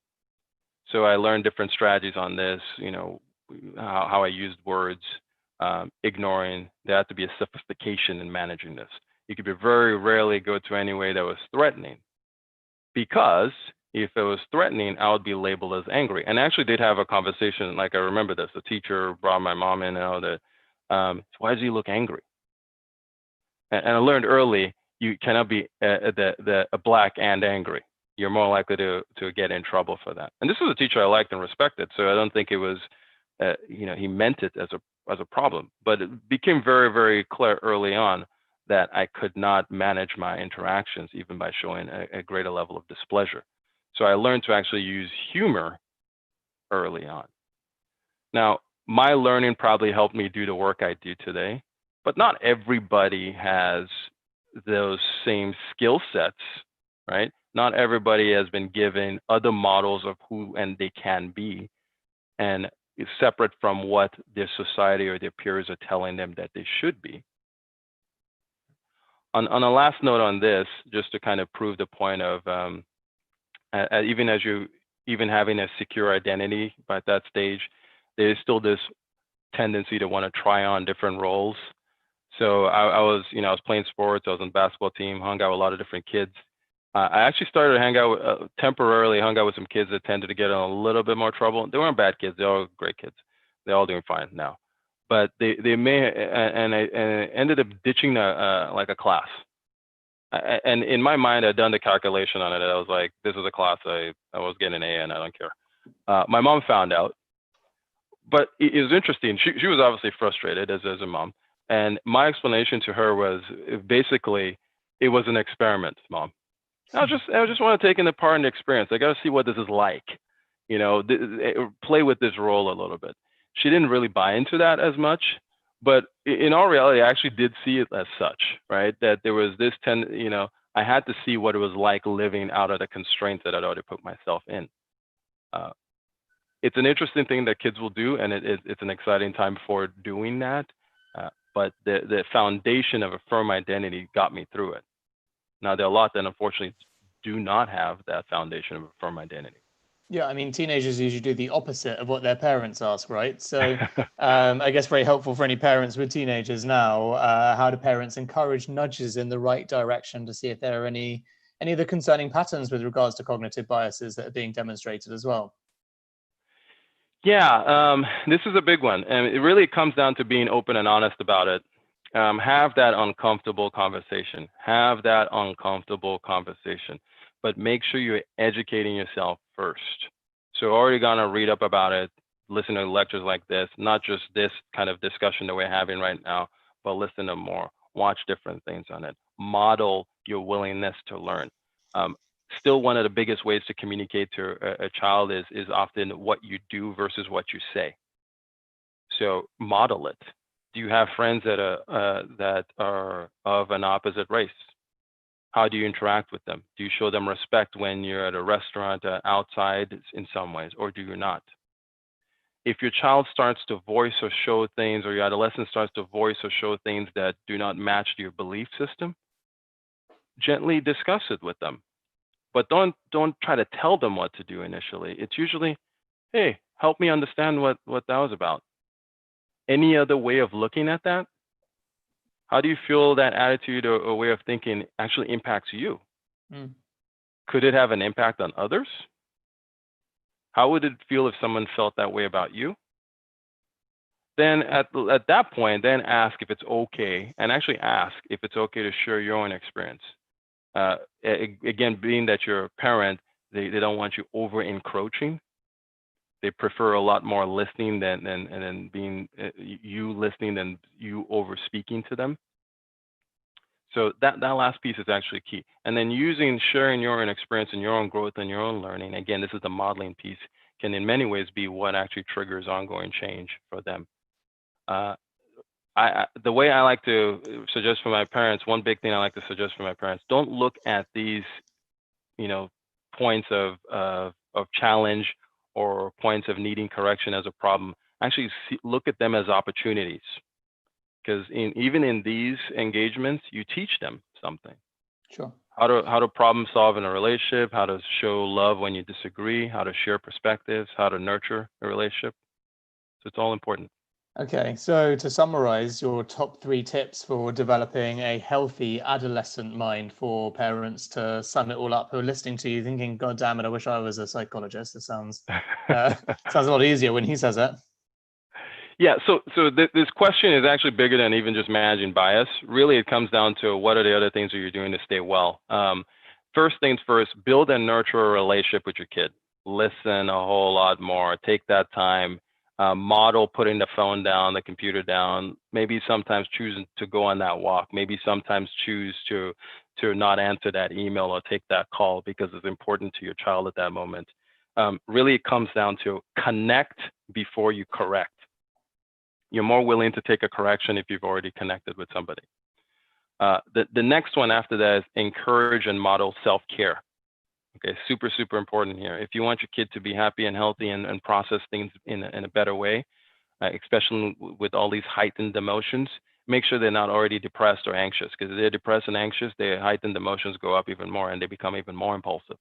So I learned different strategies on this, you know, how I used words, ignoring. There had to be a sophistication in managing this. You could very rarely go to any way that was threatening, because if it was threatening, I would be labeled as angry. And I actually did have a conversation, like I remember this, the teacher brought my mom in and all that, why does he look angry? And I learned early, you cannot be a black and angry. You're more likely to get in trouble for that. And this was a teacher I liked and respected, so I don't think it was, you know, he meant it as a problem. But it became very, very clear early on that I could not manage my interactions even by showing a greater level of displeasure. So I learned to actually use humor early on. Now, my learning probably helped me do the work I do today, but not everybody has those same skill sets, right? Not everybody has been given other models of who and they can be, and is separate from what their society or their peers are telling them that they should be. On a last note on this, just to kind of prove the point of even having a secure identity by that stage, there is still this tendency to want to try on different roles. So I was playing sports. I was on the basketball team, hung out with a lot of different kids. I actually started to hang out temporarily hung out with some kids that tended to get in a little bit more trouble. They weren't bad kids. They're all great kids. They're all doing fine now. But they may, and I ended up ditching like a class. And in my mind, I'd done the calculation on it. I was like, this is a class I was getting an A in. I don't care. My mom found out. But it was interesting. She was obviously frustrated as a mom. And my explanation to her was basically, It was an experiment, Mom. I just want to take in the part in the experience. I got to see what this is like, play with this role a little bit. She didn't really buy into that as much, but in all reality, I actually did see it as such, right? That there was this I had to see what it was like living out of the constraints that I'd already put myself in. It's an interesting thing that kids will do, and it's an exciting time for doing that. But the foundation of a firm identity got me through it. Now, there are a lot that unfortunately do not have that foundation of a firm identity. Yeah, I mean, teenagers usually do the opposite of what their parents ask, right? So I guess very helpful for any parents with teenagers now. How do parents encourage nudges in the right direction to see if there are any of the concerning patterns with regards to cognitive biases that are being demonstrated as well? Yeah, this is a big one. And it really comes down to being open and honest about it. Have that uncomfortable conversation. But make sure you're educating yourself first. So already gonna read up about it, listen to lectures like this, not just this kind of discussion that we're having right now, but listen to more, watch different things on it, model your willingness to learn. Still, one of the biggest ways to communicate to a child is often what you do versus what you say. So model it. Do you have friends that are of an opposite race? How do you interact with them? Do you show them respect when you're at a restaurant, outside in some ways, or do you not? If your child starts to voice or show things, or your adolescent starts to voice or show things that do not match your belief system, gently discuss it with them. But don't try to tell them what to do initially. It's usually, hey, help me understand what that was about. Any other way of looking at that? How do you feel that attitude or way of thinking actually impacts you? Could it have an impact on others? How would it feel if someone felt that way about you? Then at that point, then ask if it's okay, and actually ask if it's okay to share your own experience. Again, being that you're a parent, they don't want you over encroaching. They prefer a lot more listening than being you listening than you over speaking to them. So that last piece is actually key. And then sharing your own experience and your own growth and your own learning. Again, this is the modeling piece, can in many ways be what actually triggers ongoing change for them. The way I like to suggest for my parents, one big thing I like to suggest for my parents, don't look at these, points of challenge or points of needing correction as a problem. Actually look at them as opportunities, because even in these engagements, you teach them something. Sure. How to problem solve in a relationship, how to show love when you disagree, how to share perspectives, how to nurture a relationship. So it's all important. Okay, so to summarize, your top 3 tips for developing a healthy adolescent mind for parents to sum it all up, who are listening to you thinking, God damn it, I wish I was a psychologist. It sounds a lot easier when he says it. Yeah, so this question is actually bigger than even just managing bias. Really, it comes down to what are the other things that you're doing to stay well. First things first, build and nurture a relationship with your kid. Listen a whole lot more. Take that time. Model putting the phone down, the computer down, maybe sometimes choosing to go on that walk, maybe sometimes choose to not answer that email or take that call because it's important to your child at that moment. Really, it comes down to connect before you correct. You're more willing to take a correction if you've already connected with somebody. The next one after that is encourage and model self-care. Okay, super, super important here. If you want your kid to be happy and healthy and process things in a better way, especially with all these heightened emotions, make sure they're not already depressed or anxious, because if they're depressed and anxious, their heightened emotions go up even more and they become even more impulsive.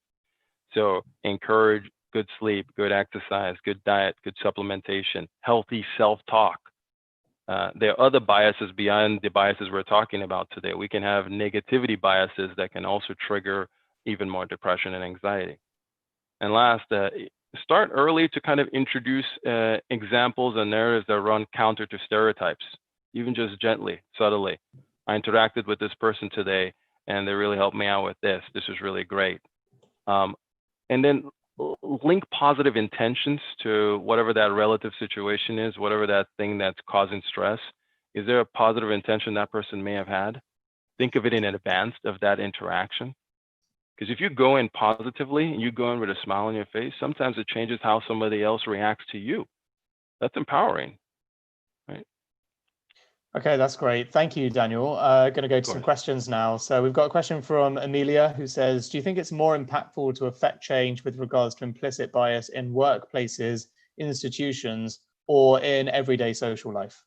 So encourage good sleep, good exercise, good diet, good supplementation, healthy self-talk. There are other biases beyond the biases we're talking about today. We can have negativity biases that can also trigger even more depression and anxiety. And last, start early to kind of introduce examples and narratives that run counter to stereotypes, even just gently, subtly. I interacted with this person today and they really helped me out with this. This was really great. And then link positive intentions to whatever that relative situation is, whatever that thing that's causing stress. Is there a positive intention that person may have had? think of it in advance of that interaction. Because if you go in positively and you go in with a smile on your face, sometimes it changes how somebody else reacts to you. That's empowering, right? Okay, that's great. Thank you, Daniel. Going to go to some questions now. So we've got a question from Amelia who says, do you think it's more impactful to affect change with regards to implicit bias in workplaces, institutions, or in everyday social life?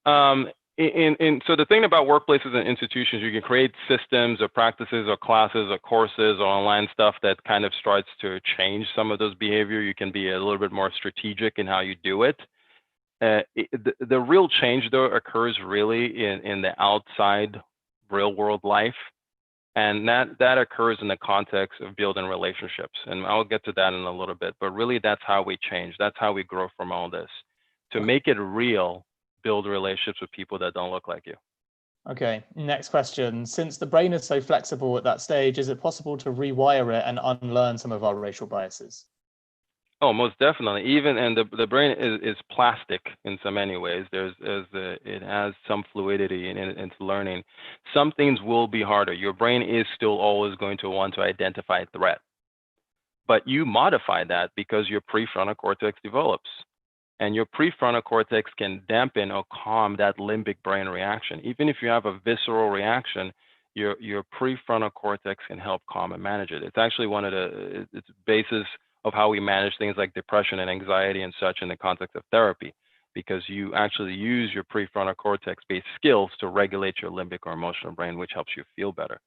So the thing about workplaces and institutions, you can create systems or practices or classes or courses or online stuff that kind of starts to change some of those behavior. You can be a little bit more strategic in how you do it. The real change, though, occurs really in the outside real world life. And that occurs in the context of building relationships. And I'll get to that in a little bit. But really, that's how we change. That's how we grow from all this. To make it real, build relationships with people that don't look like you. Okay, next question. Since the brain is so flexible at that stage, is it possible to rewire it and unlearn some of our racial biases? Oh, most definitely. Even and the brain is plastic in so many ways. It has some fluidity in its learning. Some things will be harder. Your brain is still always going to want to identify threat, but you modify that because your prefrontal cortex develops, and your prefrontal cortex can dampen or calm that limbic brain reaction. Even if you have a visceral reaction, your prefrontal cortex can help calm and manage it. It's actually one of the basis of how we manage things like depression and anxiety and such in the context of therapy, because you actually use your prefrontal cortex-based skills to regulate your limbic or emotional brain, which helps you feel better.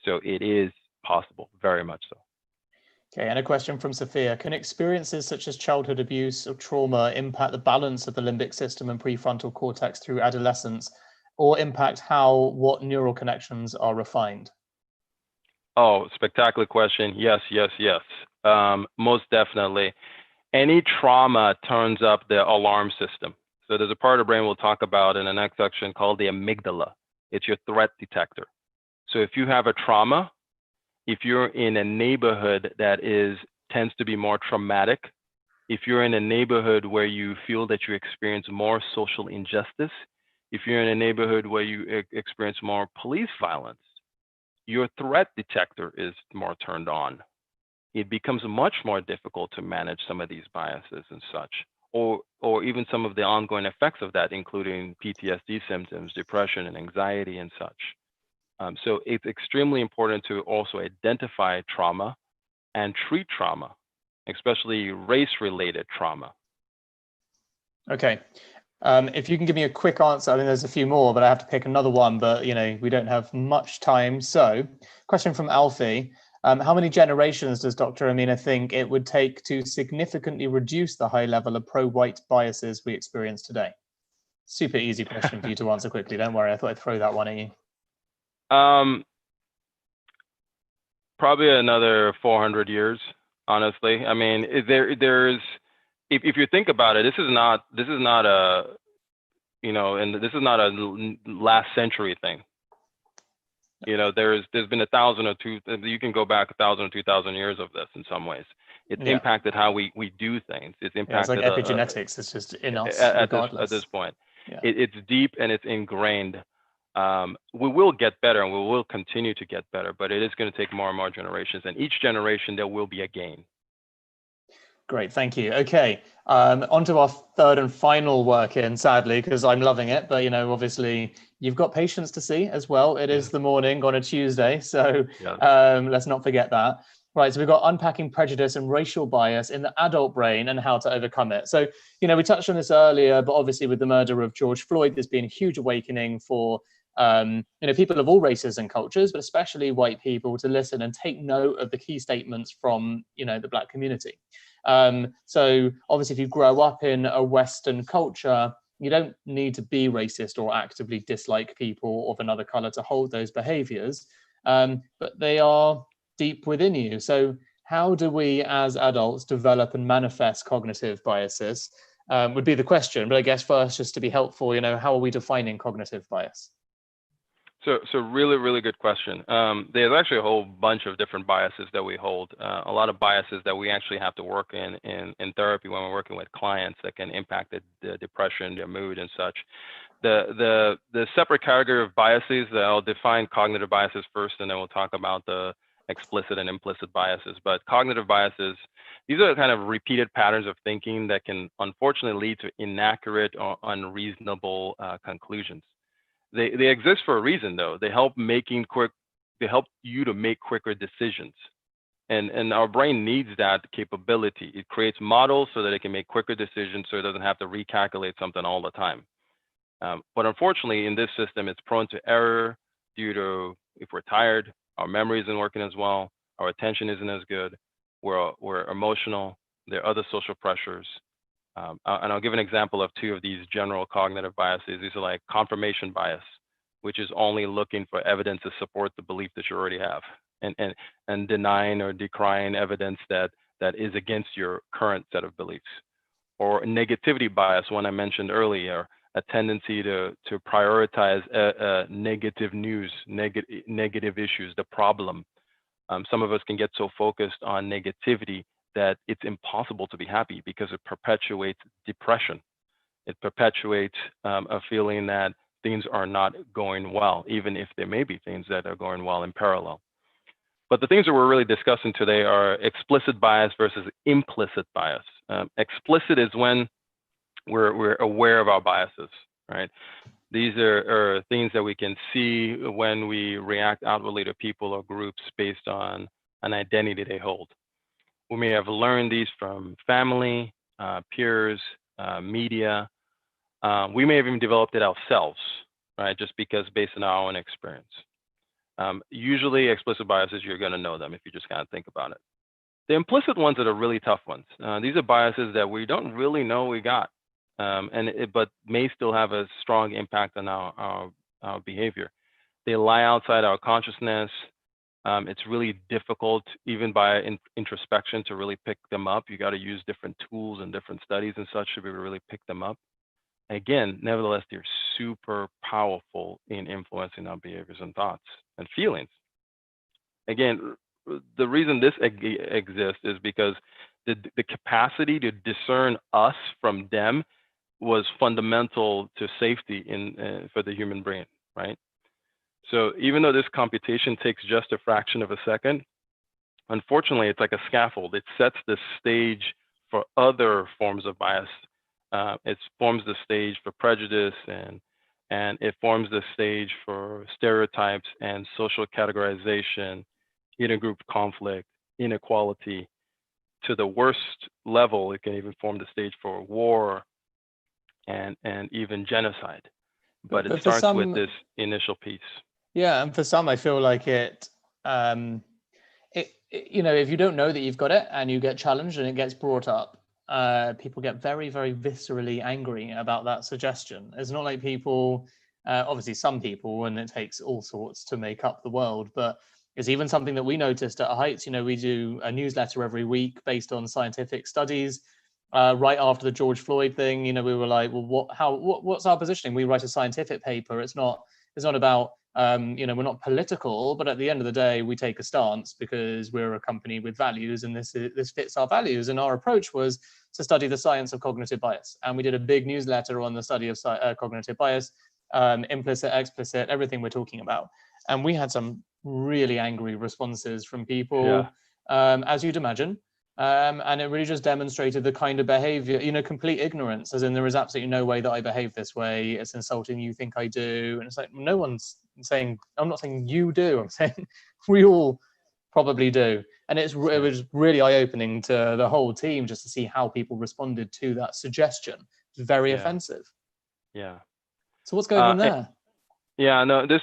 So it is possible, very much so. Okay, and a question from Sophia. Can experiences such as childhood abuse or trauma impact the balance of the limbic system and prefrontal cortex through adolescence, or impact what neural connections are refined? Oh, spectacular question. Yes, yes, yes. Most definitely. Any trauma turns up the alarm system. So there's a part of the brain we'll talk about in the next section called the amygdala. It's your threat detector. So if you have a trauma, if you're in a neighborhood that tends to be more traumatic, if you're in a neighborhood where you feel that you experience more social injustice, if you're in a neighborhood where you experience more police violence, your threat detector is more turned on. It becomes much more difficult to manage some of these biases and such, or even some of the ongoing effects of that, including PTSD symptoms, depression and anxiety and such. So it's extremely important to also identify trauma and treat trauma, especially race-related trauma. Okay. If you can give me a quick answer, I mean, there's a few more, but I have to pick another one, but we don't have much time. So question from Alfie, how many generations does Dr. Emina think it would take to significantly reduce the high level of pro-white biases we experience today? Super easy question for you to answer quickly. Don't worry, I thought I'd throw that one at you. Probably another 400 years, honestly. I mean, if you think about it, this is not a last century thing. There's been 1,000 or 2,000. You can go back 1,000 or 2,000 years of this in some ways. It's impacted how we do things. It's impacted. It's like epigenetics. It's just in us at this point. Yeah. It's deep and it's ingrained. We will get better and we will continue to get better, but it is going to take more and more generations. And each generation, there will be a gain. Great, thank you. Okay, on to our third and final work in, sadly, because I'm loving it. But, obviously, you've got patients to see as well. It is the morning on a Tuesday, so let's not forget that. Right, so we've got unpacking prejudice and racial bias in the adult brain and how to overcome it. So, we touched on this earlier, but obviously with the murder of George Floyd, there's been a huge awakening for people of all races and cultures, but especially white people, to listen and take note of the key statements from, the Black community. So obviously, if you grow up in a Western culture, you don't need to be racist or actively dislike people of another color to hold those behaviors, but they are deep within you. So how do we as adults develop and manifest cognitive biases would be the question. But I guess first, just to be helpful, how are we defining cognitive bias? So really, really good question. There's actually a whole bunch of different biases that we hold. A lot of biases that we actually have to work in therapy when we're working with clients that can impact the depression, their mood and such. The separate category of biases, I'll define cognitive biases first, and then we'll talk about the explicit and implicit biases. But cognitive biases, these are kind of repeated patterns of thinking that can unfortunately lead to inaccurate or unreasonable conclusions. They exist for a reason, though. They help you to make quicker decisions. And our brain needs that capability. It creates models so that it can make quicker decisions, so it doesn't have to recalculate something all the time. But unfortunately, in this system, it's prone to error due to, if we're tired, our memory isn't working as well, our attention isn't as good, we're emotional, there are other social pressures. And I'll give an example of two of these general cognitive biases. These are like confirmation bias, which is only looking for evidence to support the belief that you already have, and denying or decrying evidence that is against your current set of beliefs. Or negativity bias, one I mentioned earlier, a tendency to prioritize negative news, negative issues, the problem. Some of us can get so focused on negativity that it's impossible to be happy because it perpetuates depression. It perpetuates a feeling that things are not going well, even if there may be things that are going well in parallel. But the things that we're really discussing today are explicit bias versus implicit bias. Explicit is when we're aware of our biases, right? These are things that we can see when we react outwardly to people or groups based on an identity they hold. We may have learned these from family, peers, media. We may have even developed it ourselves, right? Just because based on our own experience. Usually explicit biases, you're gonna know them if you just kind of think about it. The implicit ones are the really tough ones. These are biases that we don't really know we got, but may still have a strong impact on our behavior. They lie outside our consciousness. It's really difficult, even by introspection, to really pick them up. You got to use different tools and different studies and such to be able to really pick them up. Again, nevertheless, they're super powerful in influencing our behaviors and thoughts and feelings. Again, the reason this exists is because the capacity to discern us from them was fundamental to safety for the human brain, right? So even though this computation takes just a fraction of a second, unfortunately, it's like a scaffold. It sets the stage for other forms of bias. It forms the stage for prejudice, and it forms the stage for stereotypes and social categorization, intergroup conflict, inequality. To the worst level, it can even form the stage for war and even genocide. But it starts with this initial piece. Yeah, and for some, I feel like it, you know, if you don't know that you've got it and you get challenged and it gets brought up, people get very, very viscerally angry about that suggestion. It's not like people, obviously some people, and it takes all sorts to make up the world, but it's even something that we noticed at Heights. You know, we do a newsletter every week based on scientific studies. Right after the George Floyd thing, you know, we were like, well, what's our positioning? We write a scientific paper. It's not about, you know, we're not political, but at the end of the day, we take a stance because we're a company with values, and this fits our values. And our approach was to study the science of cognitive bias. And we did a big newsletter on the study of cognitive bias, implicit, explicit, everything we're talking about. And we had some really angry responses from people, as you'd imagine. And it really just demonstrated the kind of behavior, you know, complete ignorance, as in there is absolutely no way that I behave this way. It's insulting. You think I do. And it's like, no one's saying, I'm not saying you do. I'm saying we all probably do. And it was really eye-opening to the whole team just to see how people responded to that suggestion. It's very offensive. Yeah. So what's going on there? Yeah, no, this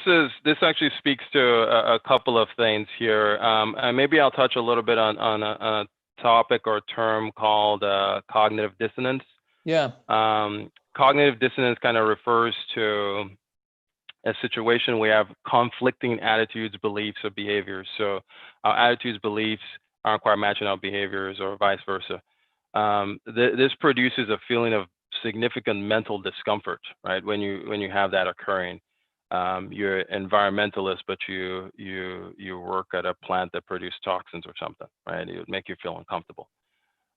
actually speaks to a couple of things here. And maybe I'll touch a little bit on a topic or term called cognitive dissonance. Yeah. Cognitive dissonance kind of refers to a situation where we have conflicting attitudes, beliefs, or behaviors. So our attitudes, beliefs aren't quite matching our behaviors, or vice versa. This produces a feeling of significant mental discomfort, right? When you have that occurring. You're an environmentalist, but you work at a plant that produces toxins or something, right? It would make you feel uncomfortable.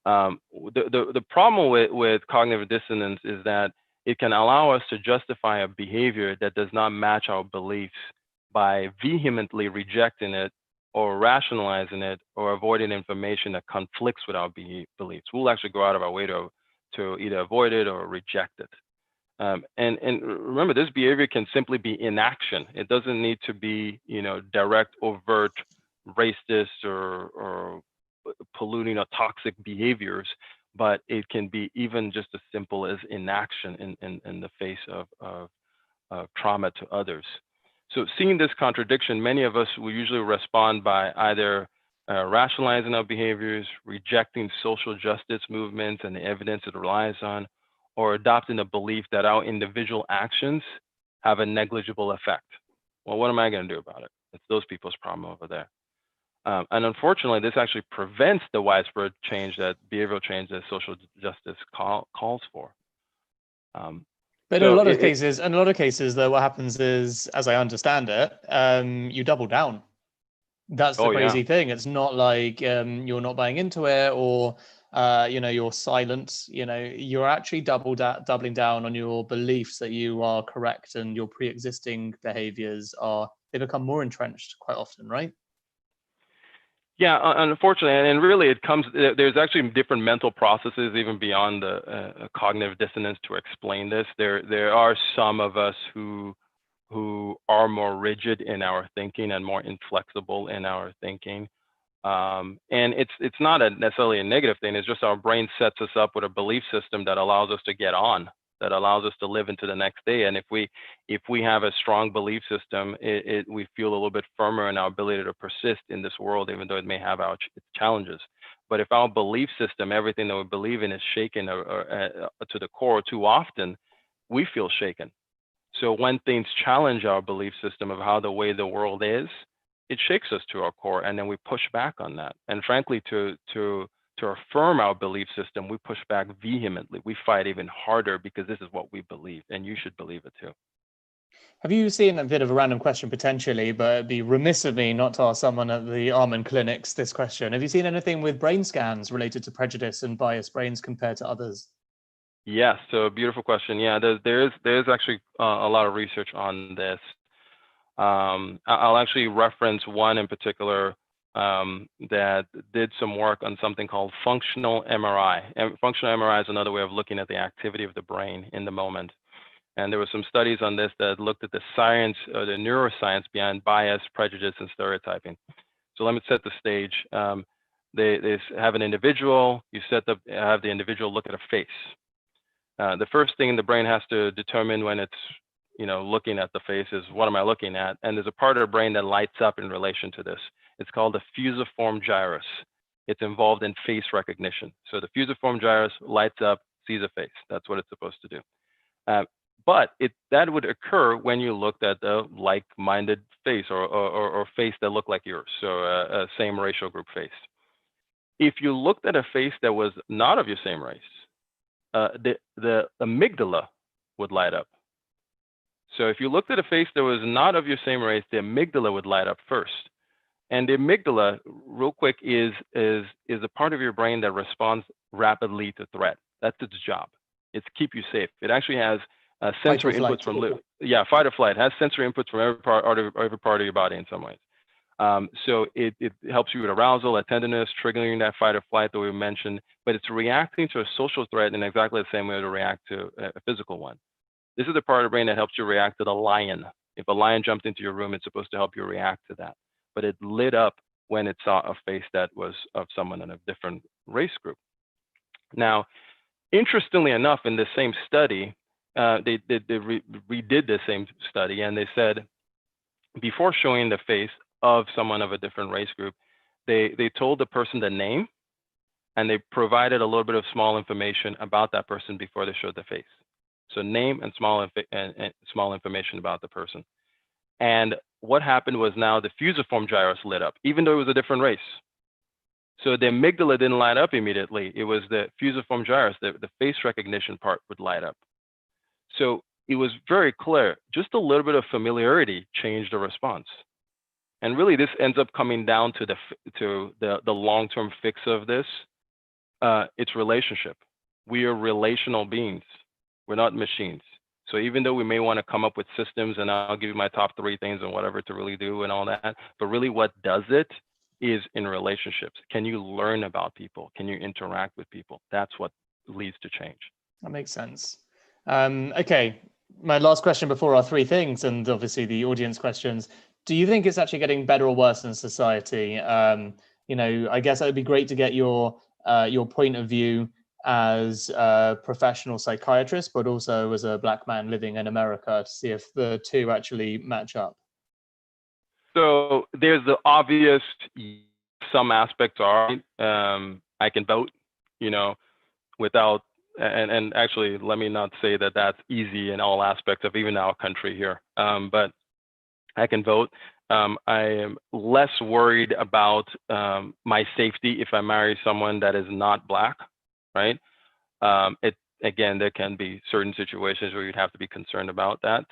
The problem with cognitive dissonance is that it can allow us to justify a behavior that does not match our beliefs by vehemently rejecting it or rationalizing it or avoiding information that conflicts with our beliefs. We'll actually go out of our way to either avoid it or reject it. And remember, this behavior can simply be inaction. It doesn't need to be, direct, overt, racist or polluting or toxic behaviors, but it can be even just as simple as inaction in the face of trauma to others. So seeing this contradiction, many of us will usually respond by either rationalizing our behaviors, rejecting social justice movements and the evidence it relies on, or adopting a belief that our individual actions have a negligible effect. Well, what am I going to do about it? It's those people's problem over there. And unfortunately, this actually prevents the widespread change that behavioral change that social justice calls for. But in a lot of cases, though, what happens is, as I understand it, you double down. That's the crazy thing. It's not like you're not buying into it, or you're silent. You're actually doubling down on your beliefs that you are correct, and your pre-existing behaviors they become more entrenched quite often, right? Yeah, unfortunately, and really there's actually different mental processes even beyond the cognitive dissonance to explain this. There are some of us who are more rigid in our thinking and more inflexible in our thinking. And it's not necessarily a negative thing. It's just our brain sets us up with a belief system that allows us to get on, that allows us to live into the next day. And if we have a strong belief system, we feel a little bit firmer in our ability to persist in this world, even though it may have its challenges. But if our belief system, everything that we believe in, is shaken to the core too often, we feel shaken. So when things challenge our belief system of how the way the world is, it shakes us to our core, and then we push back on that. And frankly, to affirm our belief system, we push back vehemently. We fight even harder because this is what we believe, and you should believe it too. Have you seen, a bit of a random question potentially, but it'd be remiss of me not to ask someone at the Almond clinics this question. Have you seen anything with brain scans related to prejudice and biased brains compared to others? Yes, so beautiful question. Yeah, there's actually a lot of research on this. I'll actually reference one in particular that did some work on something called functional MRI. And functional MRI is another way of looking at the activity of the brain in the moment. And there were some studies on this that looked at the science, or the neuroscience behind bias, prejudice, and stereotyping. So let me set the stage. They have an individual. You have the individual look at a face. The first thing the brain has to determine when it's looking at the face is, what am I looking at? And there's a part of the brain that lights up in relation to this. It's called the fusiform gyrus. It's involved in face recognition. So the fusiform gyrus lights up, sees a face. That's what it's supposed to do. But that would occur when you looked at a like-minded face or face that looked like yours, so a same racial group face. If you looked at a face that was not of your same race, the amygdala would light up. So if you looked at a face that was not of your same race, the amygdala would light up first. And the amygdala, real quick, is a part of your brain that responds rapidly to threat. That's its job. It's to keep you safe. It actually has sensory inputs from fight or flight. It has sensory inputs from every part of your body in some ways. So it helps you with arousal, tenderness, triggering that fight or flight that we mentioned, but it's reacting to a social threat in exactly the same way to react to a physical one. This is the part of the brain that helps you react to the lion. If a lion jumped into your room, it's supposed to help you react to that. But it lit up when it saw a face that was of someone in a different race group. Now, interestingly enough, in the same study, they redid the same study, and they said, before showing the face of someone of a different race group, they told the person the name, and they provided a little bit of small information about that person before they showed the face. So name and small information about the person. And what happened was, now the fusiform gyrus lit up, even though it was a different race. So the amygdala didn't light up immediately. It was the fusiform gyrus, the face recognition part would light up. So it was very clear, just a little bit of familiarity changed the response. And really, this ends up coming down to the long-term fix of this. It's relationship. We are relational beings. We're not machines. So even though we may want to come up with systems, and I'll give you my top 3 things and whatever to really do and all that, but really what does it is in relationships. Can you learn about people? Can you interact with people? That's what leads to change. That makes sense. Okay, my last question before our 3 things, and obviously the audience questions. Do you think it's actually getting better or worse in society? I guess it would be great to get your point of view as a professional psychiatrist, but also as a Black man living in America, to see if the 2 actually match up. So there's the obvious, some aspects are, I can vote, without, and actually, let me not say that that's easy in all aspects of even our country here, but I can vote. I am less worried about my safety if I marry someone that is not Black, right? Again, there can be certain situations where you'd have to be concerned about that.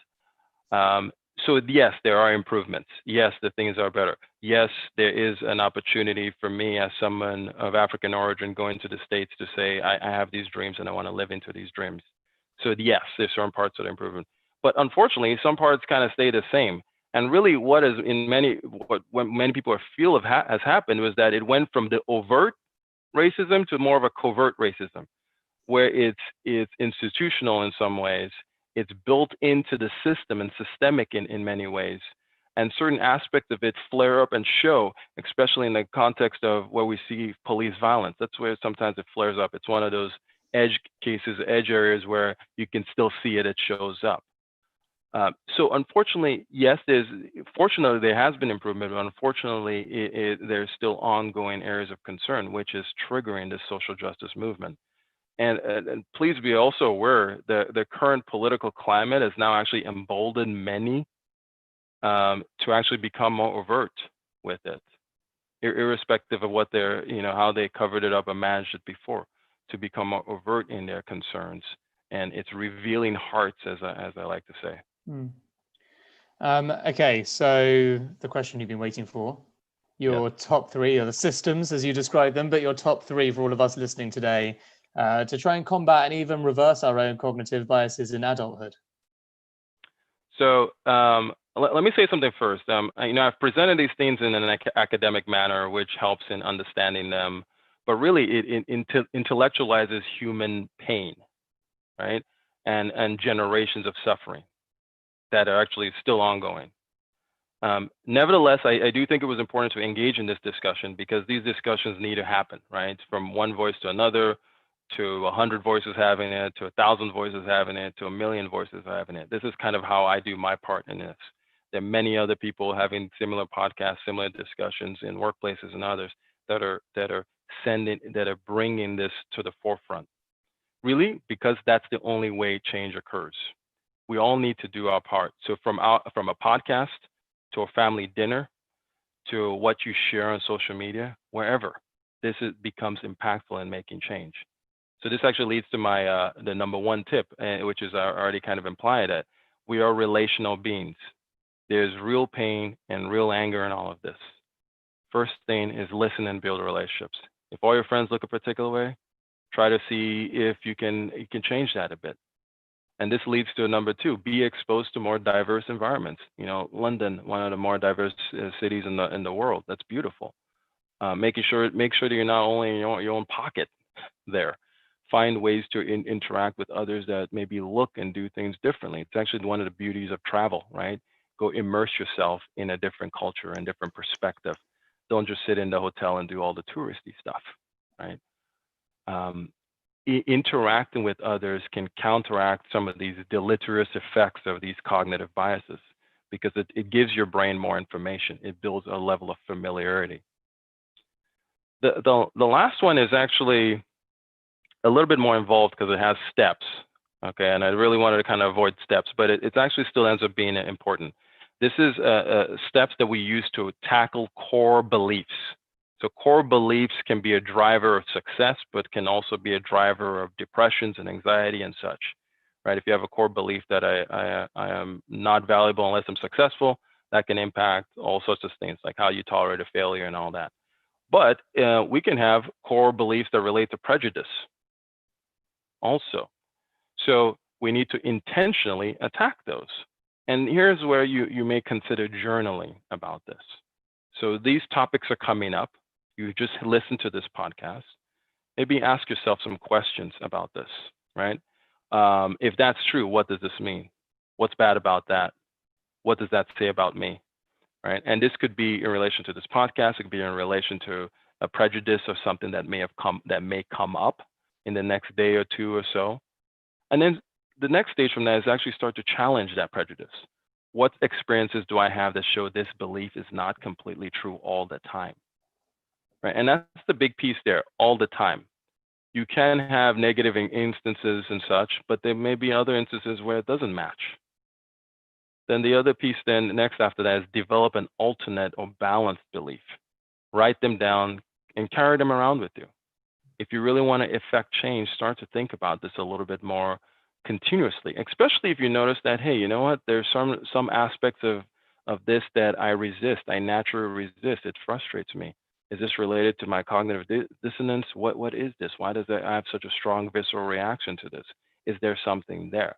So yes, there are improvements. Yes, the things are better. Yes, there is an opportunity for me as someone of African origin going to the States to say, I have these dreams and I want to live into these dreams. So yes, there's certain parts of the improvement. But unfortunately, some parts kind of stay the same. And really what many people feel has happened was that it went from the overt racism to more of a covert racism, where it's institutional in some ways. It's built into the system and systemic in many ways. And certain aspects of it flare up and show, especially in the context of where we see police violence. That's where sometimes it flares up. It's one of those edge cases, edge areas where you can still see it shows up. So unfortunately, yes, fortunately there has been improvement, but unfortunately there's still ongoing areas of concern, which is triggering this social justice movement. And please be also aware that the current political climate has now actually emboldened many to actually become more overt with it, irrespective of what how they covered it up and managed it before, to become more overt in their concerns. And it's revealing hearts, as I like to say. Okay, so the question you've been waiting for, your top 3 are the systems as you describe them, but your top 3 for all of us listening today to try and combat and even reverse our own cognitive biases in adulthood. So let me say something first. I've presented these things in an academic manner, which helps in understanding them, but really it intellectualizes human pain, right? And generations of suffering that are actually still ongoing. Nevertheless, I do think it was important to engage in this discussion because these discussions need to happen, right? From one voice to another, to 100 voices having it, to 1,000 voices having it, to 1,000,000 voices having it. This is kind of how I do my part in this. There are many other people having similar podcasts, similar discussions in workplaces and others that are bringing this to the forefront. Really, because that's the only way change occurs. We all need to do our part. So from a podcast to a family dinner to what you share on social media, wherever, this becomes impactful in making change. So this actually leads to my the number 1 tip, which is already kind of implied that we are relational beings. There's real pain and real anger in all of this. First thing is listen and build relationships. If all your friends look a particular way, try to see if you can change that a bit. And this leads to number 2, be exposed to more diverse environments. London, one of the more diverse cities in the world. That's beautiful. Make sure that you're not only in your own pocket there. Find ways to interact with others that maybe look and do things differently. It's actually one of the beauties of travel, right? Go immerse yourself in a different culture and different perspective. Don't just sit in the hotel and do all the touristy stuff, right? Interacting with others can counteract some of these deleterious effects of these cognitive biases because it gives your brain more information. It builds a level of familiarity. The last one is actually a little bit more involved because it has steps, okay? And I really wanted to kind of avoid steps, but it actually still ends up being important. This is steps that we use to tackle core beliefs. So core beliefs can be a driver of success, but can also be a driver of depressions and anxiety and such, right? If you have a core belief that I am not valuable unless I'm successful, that can impact all sorts of things, like how you tolerate a failure and all that. But we can have core beliefs that relate to prejudice also. So we need to intentionally attack those. And here's where you may consider journaling about this. So these topics are coming up. You just listen to this podcast. Maybe ask yourself some questions about this, right? If that's true, what does this mean? What's bad about that? What does that say about me, right? And this could be in relation to this podcast. It could be in relation to a prejudice or something that may come up in the next day or two or so. And then the next stage from that is actually start to challenge that prejudice. What experiences do I have that show this belief is not completely true all the time, right? And that's the big piece there, all the time. You can have negative instances and such, but there may be other instances where it doesn't match. Then the other piece then next after that is develop an alternate or balanced belief. Write them down and carry them around with you. If you really want to effect change, start to think about this a little bit more continuously, especially if you notice that, hey, you know what, there's some aspects of this that I resist, I naturally resist, it frustrates me. Is this related to my cognitive dissonance? What is this? Why does I have such a strong visceral reaction to this? Is there something there?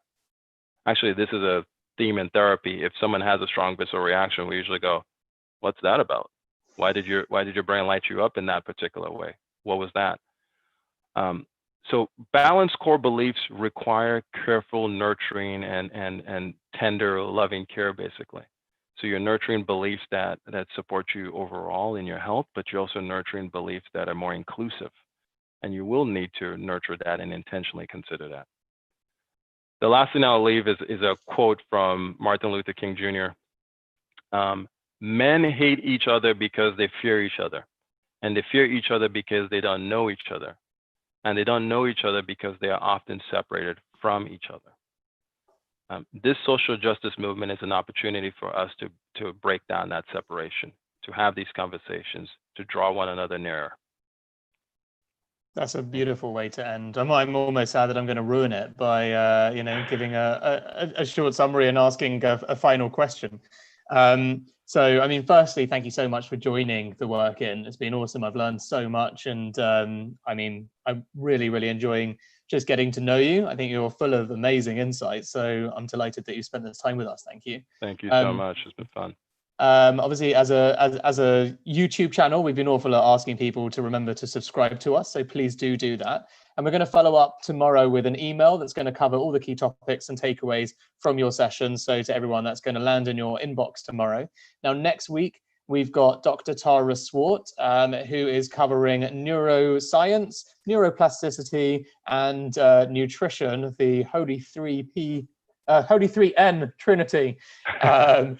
Actually, this is a theme in therapy. If someone has a strong visceral reaction, we usually go, what's that about? Why did your brain light you up in that particular way? What was that? So balanced core beliefs require careful nurturing and tender, loving care, basically. So you're nurturing beliefs that support you overall in your health, but you're also nurturing beliefs that are more inclusive. And you will need to nurture that and intentionally consider that. The last thing I'll leave is a quote from Martin Luther King Jr. Men hate each other because they fear each other. And they fear each other because they don't know each other. And they don't know each other because they are often separated from each other. This social justice movement is an opportunity for us to break down that separation, to have these conversations, to draw one another nearer. That's a beautiful way to end. I'm almost sad that I'm going to ruin it by giving a short summary and asking a final question. So, I mean, firstly, thank you so much for joining the work in. It's been awesome. I've learned so much, and I mean, I'm really, really enjoying just getting to know you. I think you're full of amazing insights. So I'm delighted that you spent this time with us. Thank you. Thank you so much. It's been fun. Obviously, as a YouTube channel, we've been awful at asking people to remember to subscribe to us. So please do that. And we're going to follow up tomorrow with an email that's going to cover all the key topics and takeaways from your session. So to everyone, that's going to land in your inbox tomorrow. Now, next week, we've got Dr. Tara Swart, who is covering neuroscience, neuroplasticity, and nutrition, the Holy 3N Trinity of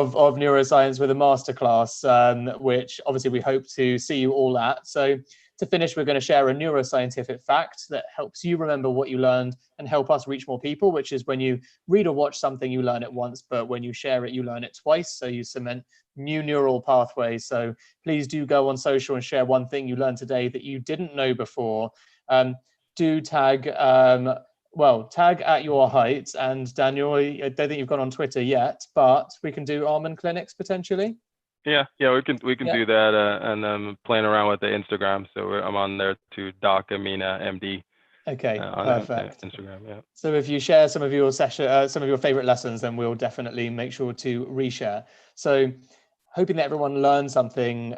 neuroscience with a masterclass, which obviously we hope to see you all at. So to finish, we're going to share a neuroscientific fact that helps you remember what you learned and help us reach more people, which is when you read or watch something, you learn it once, but when you share it, you learn it twice. So you cement new neural pathways. So please do go on social and share one thing you learned today that you didn't know before. Do tag tag at your heights. And Daniel, I don't think you've gone on Twitter yet, but we can do almond clinics potentially. Yeah, we can do that, and I'm playing around with the Instagram, so I'm on there to Doc Emina MD. Okay, perfect. Instagram, yeah. So if you share some of your some of your favorite lessons, then we'll definitely make sure to reshare. So hoping that everyone learns something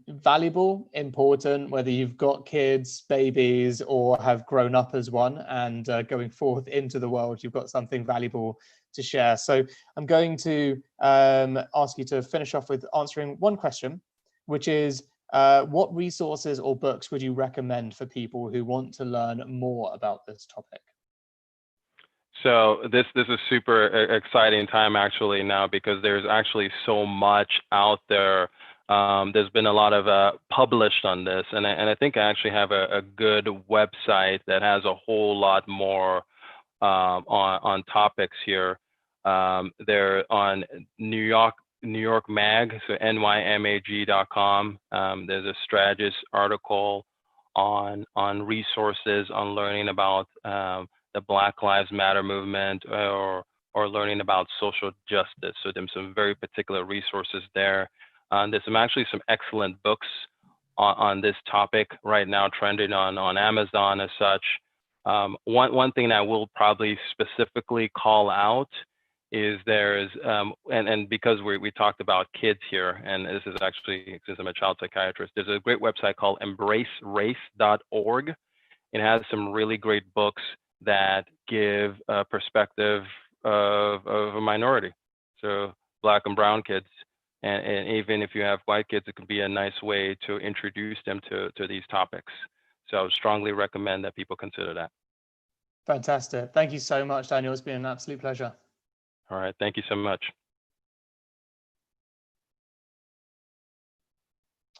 valuable, important, whether you've got kids, babies, or have grown up as one, and going forth into the world, you've got something valuable to share. So I'm going to ask you to finish off with answering one question, which is, what resources or books would you recommend for people who want to learn more about this topic? So this is super exciting time actually now, because there's actually so much out there. There's been a lot of published on this, and I think I actually have a good website that has a whole lot more on topics here. They're on New York Mag, so nymag.com. There's a strategist article on resources on learning about the Black Lives Matter movement, or learning about social justice. So there's some very particular resources there. There's some excellent books on this topic right now, trending on Amazon as such. One thing that I will probably specifically call out is there's and because we talked about kids here, and this is actually, since I'm a child psychiatrist, there's a great website called embracerace.org. It has some really great books that give a perspective of a minority, so Black and brown kids, and even if you have white kids, it can be a nice way to introduce them to these topics. So I would strongly recommend that people consider that. Fantastic. Thank you so much, Daniel. It's been an absolute pleasure. All right. Thank you so much.